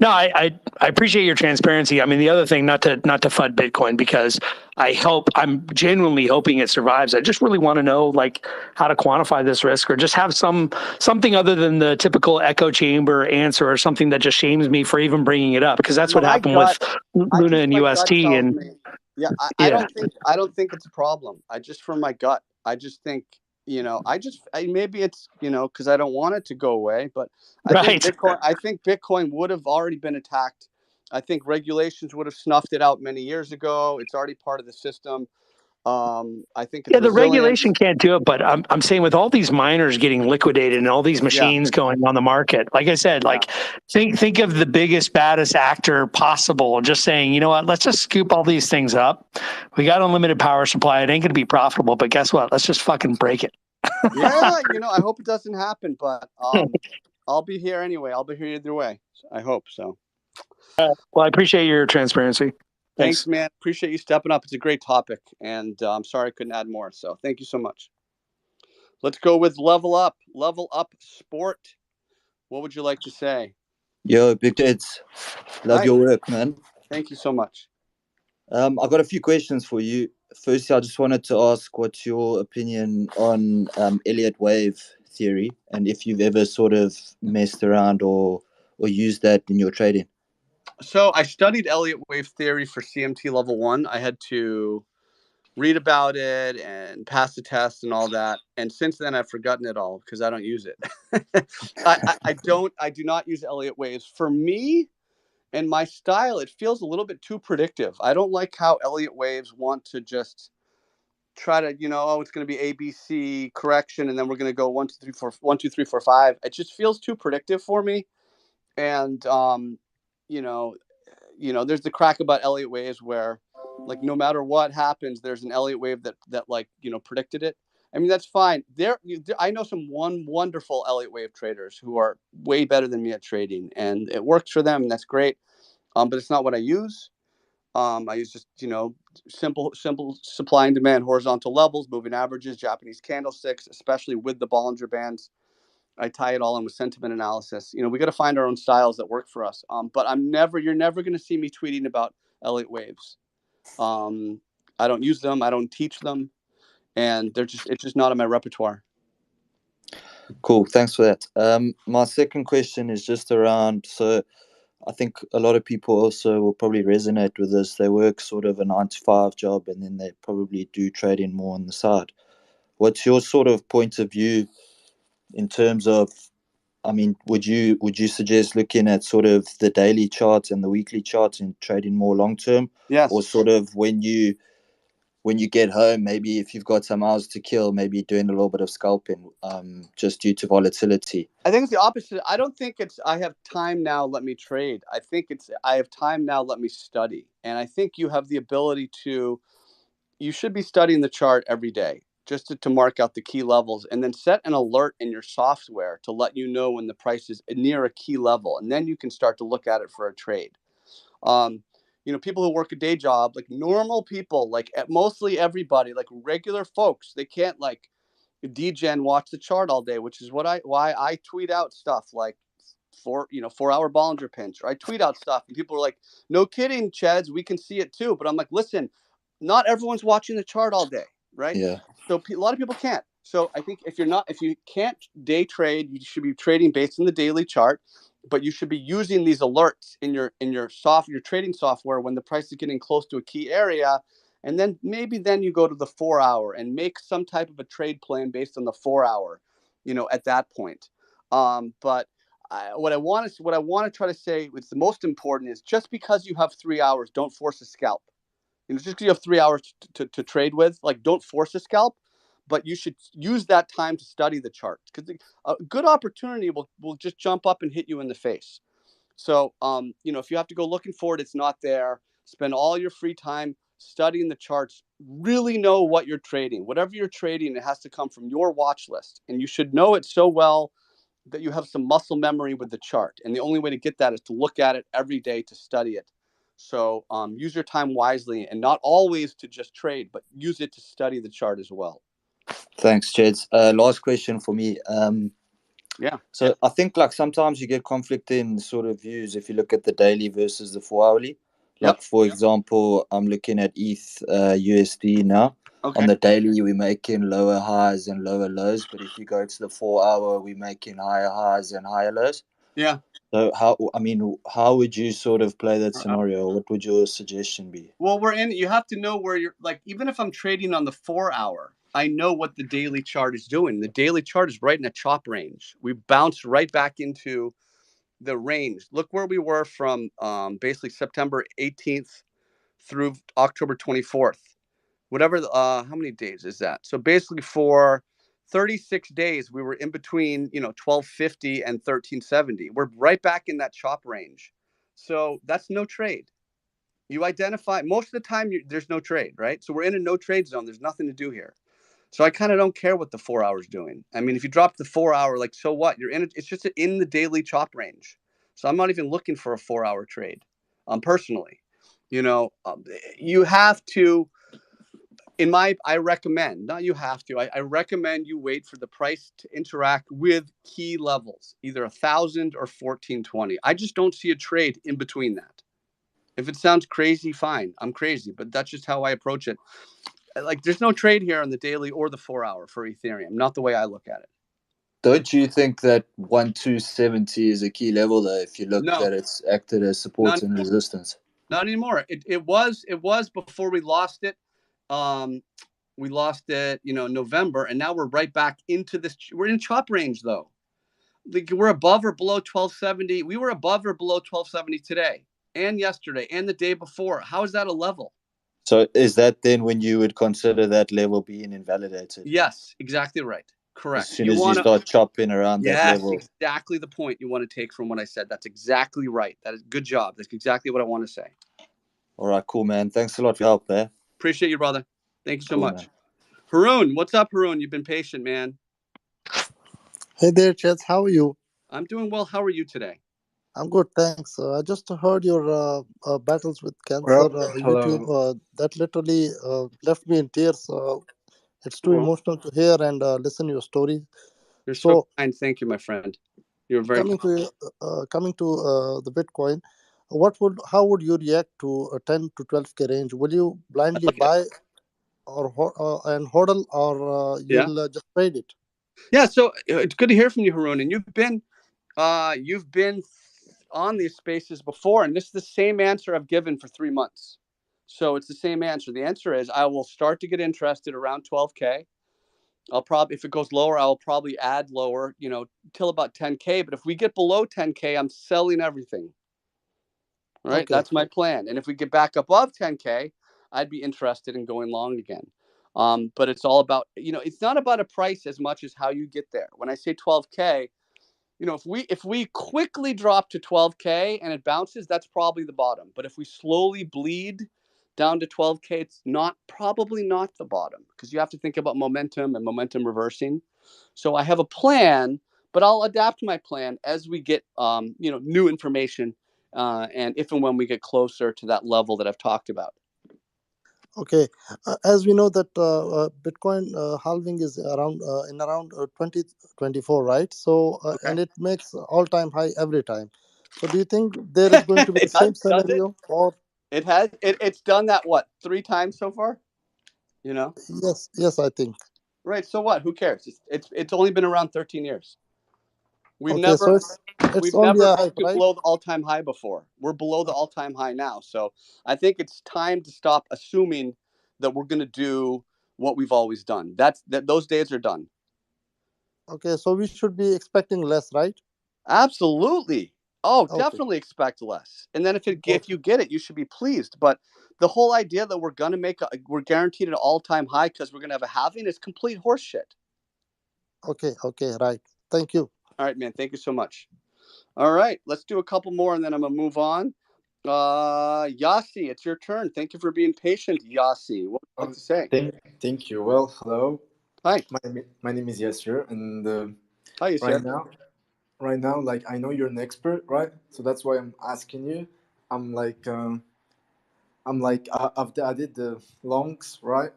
no, I appreciate your transparency. I mean, the other thing, not to FUD Bitcoin, because I'm genuinely hoping it survives. I just really want to know, like, how to quantify this risk, or just have something other than the typical echo chamber answer, or something that just shames me for even bringing it up, because that's what happened with Luna and UST. And I don't think it's a problem. From my gut, I just think. Maybe it's because I don't want it to go away, but I think Bitcoin would have already been attacked. I think regulations would have snuffed it out many years ago. It's already part of the system. I think the regulation can't do it, but I'm saying with all these miners getting liquidated and all these machines going on the market, like I said, like think of the biggest, baddest actor possible, and just saying, you know what, let's just scoop all these things up. We got unlimited power supply. It ain't going to be profitable, but guess what? Let's just fucking break it. I hope it doesn't happen, but I'll be here anyway. I'll be here either way. I hope so. Well, I appreciate your transparency. Thanks, man. Appreciate you stepping up. It's a great topic, and I'm sorry I couldn't add more. So thank you so much. Let's go with Level Up. Level Up Sport. What would you like to say? Yo, Big Teds. Love your work, man. Thank you so much. I've got a few questions for you. Firstly, I just wanted to ask what's your opinion on Elliott wave theory, and if you've ever sort of messed around or used that in your trading. So I studied Elliott wave theory for CMT level 1. I had to read about it and pass the test and all that. And since then, I've forgotten it all because I don't use it. I do not use Elliott waves. For me and my style, it feels a little bit too predictive. I don't like how Elliott waves want to just try to, it's going to be ABC correction, and then we're going to go 1, 2, 3, 4, 1, 2, 3, 4, 5. It just feels too predictive for me. And there's the crack about Elliott waves where, like, no matter what happens, there's an Elliott wave that predicted it. I mean, that's fine. I know some wonderful Elliott wave traders who are way better than me at trading, and it works for them, and that's great. But it's not what I use. I use just, simple supply and demand, horizontal levels, moving averages, Japanese candlesticks, especially with the Bollinger Bands. I tie it all in with sentiment analysis. We got to find our own styles that work for us. But you're never going to see me tweeting about Elliott waves. I don't use them. I don't teach them. And it's just not in my repertoire. Cool. Thanks for that. My second question is just around, so I think a lot of people also will probably resonate with this. They work sort of a 9-to-5 job, and then they probably do trading more on the side. What's your sort of point of view in terms of, would you suggest looking at sort of the daily charts and the weekly charts and trading more long term? Yes. Or sort of when you get home, maybe if you've got some hours to kill, maybe doing a little bit of scalping, just due to volatility? I think it's the opposite. I don't think it's I have time now, let me trade. I think it's I have time now, let me study. And I think you have the ability you should be studying the chart every day, just to mark out the key levels, and then set an alert in your software to let you know when the price is near a key level. And then you can start to look at it for a trade. People who work a day job, like normal people, like mostly everybody, like regular folks, they can't like degen watch the chart all day, which is why I tweet out stuff like 4-hour Bollinger pinch, or I tweet out stuff and people are like, no kidding, Cheds, we can see it too. But I'm like, listen, not everyone's watching the chart all day, right? Yeah. So a lot of people can't. So I think if you can't day trade, you should be trading based on the daily chart, but you should be using these alerts in your trading software when the price is getting close to a key area. And then maybe you go to the 4-hour and make some type of a trade plan based on the 4-hour, at that point. But what I want to try to say, what's the most important is, just because you have 3 hours, don't force a scalp. Just because you have 3 hours to trade with, like, don't force a scalp, but you should use that time to study the chart, because a good opportunity will just jump up and hit you in the face. So, if you have to go looking for it, it's not there. Spend all your free time studying the charts. Really know what you're trading. Whatever you're trading, it has to come from your watch list, and you should know it so well that you have some muscle memory with the chart. And the only way to get that is to look at it every day, to study it. So use your time wisely, and not always to just trade, but use it to study the chart as well. Thanks, Cheds. Last question for me. Yeah. So I think like sometimes you get conflicting sort of views if you look at the daily versus the 4-hourly. Like, for example, I'm looking at ETH USD now. Okay. On the daily, we're making lower highs and lower lows, but if you go to the 4-hour, we're making higher highs and higher lows. Yeah. So how would you sort of play that scenario? What would your suggestion be? Well, you have to know where you're, like, even if I'm trading on the 4-hour, I know what the daily chart is doing. The daily chart is right in a chop range. We bounced right back into the range. Look where we were from basically September 18th through October 24th. Whatever, how many days is that? So basically for 36 days, we were in between, 1250 and 1370. We're right back in that chop range. So that's no trade. You identify, most of the time, there's no trade, right? So we're in a no trade zone. There's nothing to do here. So I kind of don't care what the 4 hour's doing. I mean, if you drop the 4-hour, like, so what? You're in it. It's just in the daily chop range. So I'm not even looking for a 4-hour trade, personally. You have to, I recommend, not you have to, I recommend you wait for the price to interact with key levels, either 1,000 or 1420. I just don't see a trade in between that. If it sounds crazy, fine. I'm crazy, but that's just how I approach it. Like, there's no trade here on the daily or the 4-hour for Ethereum. Not the way I look at it. Don't you think that 1270 is a key level, though, if you look that it's acted as support and resistance? Not anymore. It was before we lost it. We lost it, November, and now we're right back into this. We're in chop range, though. Like, we're above or below 1270. We were above or below 1270 today and yesterday and the day before. How is that a level? So is that then when you would consider that level being invalidated? Yes, exactly right. Correct. As soon as you start chopping around that level. Yes, exactly the point you want to take from what I said. That's exactly right. That is good job. That's exactly what I want to say. All right, cool, man. Thanks a lot for your help there. Appreciate you, brother. Thank you so much. Man. Haroon, what's up, Haroon? You've been patient, man. Hey there, Chets. How are you? I'm doing well. How are you today? I'm good, thanks. I just heard your battles with cancer Well, YouTube. hello. That literally left me in tears. It's too Well, emotional to hear and listen your story. you're so So kind. Thank you, my friend. You're very coming to the Bitcoin, how would you react to a 10 to 12K range? Will you blindly like it. buy and hodl, or Yeah. you'll just trade it? Yeah. So it's good to hear from you, Haroon. And you've been on these spaces before, and this is the same answer I've given for 3 months. So it's the same answer. The answer is I will start to get interested around 12K. I'll probably, if it goes lower, I'll probably add lower, till about 10K. But if we get below 10K, I'm selling everything. Right? Okay. That's my plan. And if we get back above 10K, I'd be interested in going long again. But it's all about, it's not about a price as much as how you get there. When I say 12K, if we quickly drop to 12K and it bounces, that's probably the bottom. But if we slowly bleed down to 12K, it's probably not the bottom, because you have to think about momentum and momentum reversing. So I have a plan, but I'll adapt my plan as we get new information, and if and when we get closer to that level that I've talked about. Okay, as we know that Bitcoin halving is around in around 2024, right? So Okay. and it makes all-time high every time. So do you think there is going to be the same Does it? scenario, or It has. It's done that, what, 3 times so far? yes, I think. Right. So what? Who cares? It's only been around 13 years. We've Okay, so never it's we've only never a been hype, to right? below the all-time high before. We're below the all-time high now. So I think it's time to stop assuming that we're going to do what we've always done. Those days are done. Okay, so we should be expecting less, right? Absolutely. Oh, Okay. definitely expect less. And then if Okay. you get it, you should be pleased. But the whole idea that we're going to we're guaranteed an all-time high because we're going to have a halving is complete horseshit. Okay, right. Thank you. All right, man. Thank you so much. All right, let's do a couple more and then I'm going to move on. Yasi, it's your turn. Thank you for being patient, Yasi. What would you like to say? Thank you. Well, hello. Hi. My name is Yasir, and Hi, Yasir. right now, like I know you're an expert, right? So that's why I'm asking you. I'm like, I did the longs right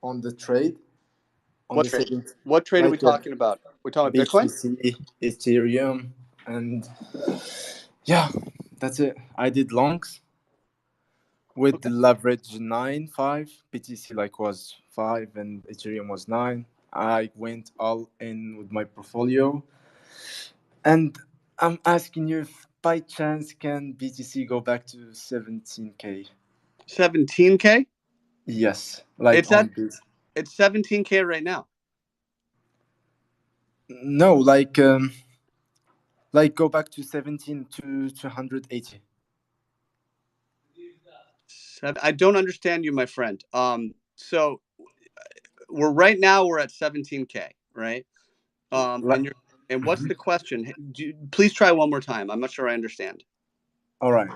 on the trade on What the trade? seventh, What trade are we like talking about? We're talking about Bitcoin? BTC, Ethereum, and yeah, that's it. I did longs with the leverage 9.5. BTC like was 5 and Ethereum was 9. I went all in with my portfolio, and I'm asking you if by chance can BTC go back to 17K? 17K? Yes, like It's on this. It's 17K right now. No, like go back to 17 to 180. I don't understand you, my friend. So we're at 17K, right? And what's the question? Please try one more time. I'm not sure I understand. All right.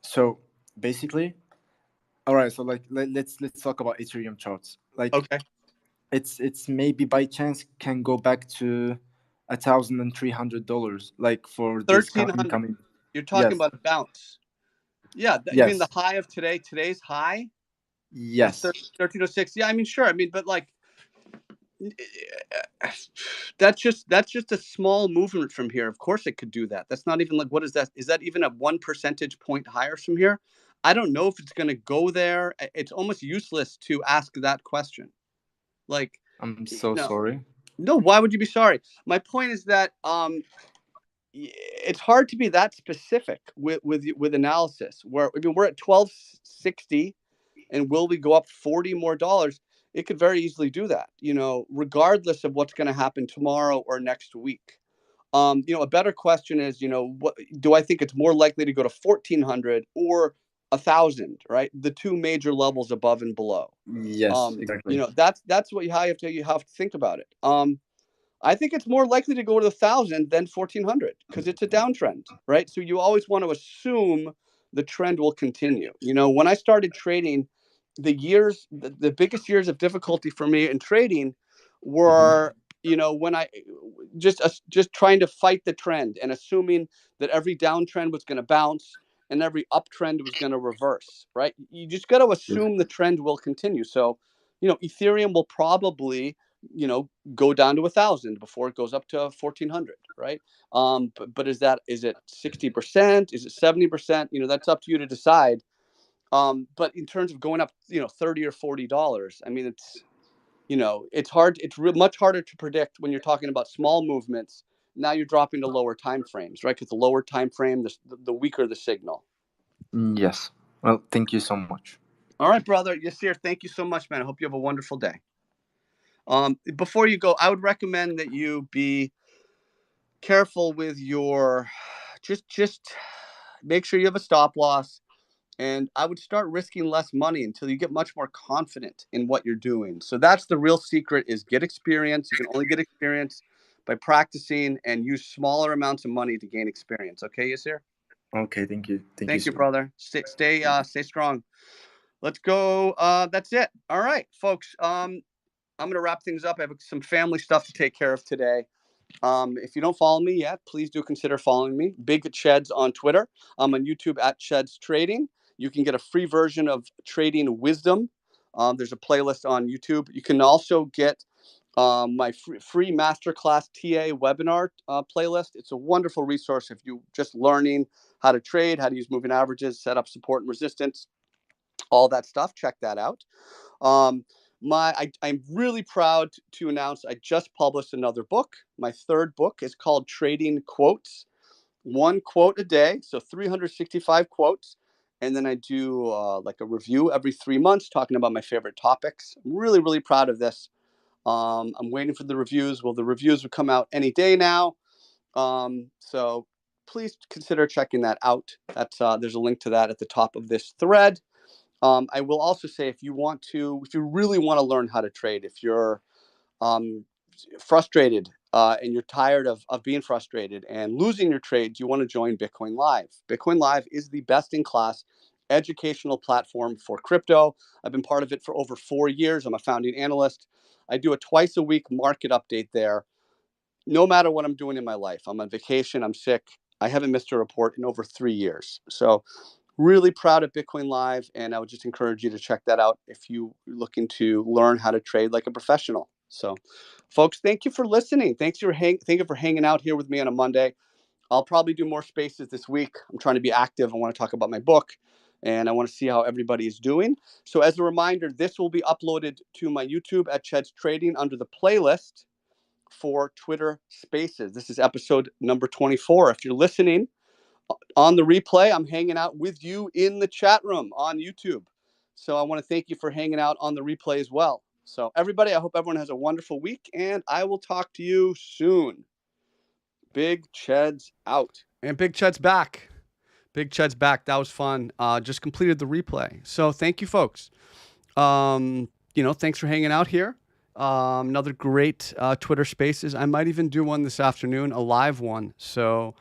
So basically, all right. So like let's talk about Ethereum charts. Like, okay, it's maybe by chance can go back to $1,300, like for this 1,300. coming. You're talking Yes. about a bounce. Yeah, you mean the Yes. high of today? Today's high is Yes. 1306. Yeah, I mean, sure. I mean, but like, that's just a small movement from here. Of course, it could do that. That's not even like, what is that? Is that even a 1 percentage point higher from here? I don't know if it's going to go there. It's almost useless to ask that question. Like, I'm so sorry. No, why would you be sorry? My point is that it's hard to be that specific with analysis. We're at 1260, and will we go up $40 more? It could very easily do that, regardless of what's going to happen tomorrow or next week. A better question is, what do I think it's more likely to go to 1,400 or 1,000? Right, the two major levels above and below. Yes, exactly. That's what you have to think about it. I think it's more likely to go to 1,000 than 1,400 because it's a downtrend, right? So you always want to assume the trend will continue. When I started trading, the biggest years of difficulty for me in trading were, when I just trying to fight the trend and assuming that every downtrend was going to bounce and every uptrend was going to reverse, right? You just got to assume the trend will continue. So, Ethereum will probably, go down to 1,000 before it goes up to 1,400, right? But is it 60%? Is it 70%? That's up to you to decide. But in terms of going up, $30 or $40, I mean, it's hard. It's much harder to predict when you're talking about small movements. Now you're dropping to lower time frames, right? Because the lower time frame, the weaker the signal. Yes. Well, thank you so much. All right, brother. Yasir, thank you so much, man. I hope you have a wonderful day. Before you go, I would recommend that you be careful with your, just make sure you have a stop loss. And I would start risking less money until you get much more confident in what you're doing. So that's the real secret, is get experience. You can only get experience by practicing, and use smaller amounts of money to gain experience. Okay, Yasir? Okay, thank you. Thank you, brother. Stay strong. Let's go. That's it. All right, folks. I'm going to wrap things up. I have some family stuff to take care of today. If you don't follow me yet, please do consider following me. Big Cheds on Twitter. I'm on YouTube at Cheds Trading. You can get a free version of Trading Wisdom. There's a playlist on YouTube. You can also get my free masterclass TA webinar playlist. It's a wonderful resource if you're just learning how to trade, how to use moving averages, set up support and resistance, all that stuff. Check that out. I'm really proud to announce I just published another book. My third book is called Trading Quotes. 1 quote a day, so 365 quotes. And then I do like a review every 3 months talking about my favorite topics. I'm really, really proud of this. I'm waiting for the reviews. Well, the reviews will come out any day now. So please consider checking that out. There's a link to that at the top of this thread. I will also say, if you really want to learn how to trade, if you're frustrated and you're tired of being frustrated and losing your trades, you want to join Bitcoin Live. Bitcoin Live is the best in class educational platform for crypto. I've been part of it for over 4 years. I'm a founding analyst. I do a twice a week market update there. No matter what I'm doing in my life, I'm on vacation, I'm sick, I haven't missed a report in over 3 years. So really proud of Bitcoin Live, and I would just encourage you to check that out if you're looking to learn how to trade like a professional. So, folks, thank you for listening. Thank you for hanging out here with me on a Monday. I'll probably do more spaces this week. I'm trying to be active. I want to talk about my book, and I want to see how everybody is doing. So, as a reminder, this will be uploaded to my YouTube at Ched's Trading under the playlist for Twitter Spaces. This is episode number 24. If you're listening on the replay, I'm hanging out with you in the chat room on YouTube. So I want to thank you for hanging out on the replay as well. So everybody, I hope everyone has a wonderful week, and I will talk to you soon. Big Ched's out. And Big Ched's back. Big Ched's back. That was fun. Just completed the replay. So thank you, folks. Thanks for hanging out here. Another great Twitter Spaces. I might even do one this afternoon, a live one. So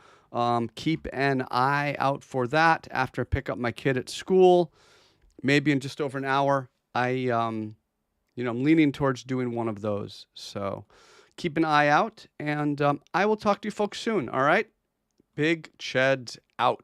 keep an eye out for that after I pick up my kid at school. Maybe in just over an hour. I'm leaning towards doing one of those. So keep an eye out, and I will talk to you folks soon. All right? Big Ched's out.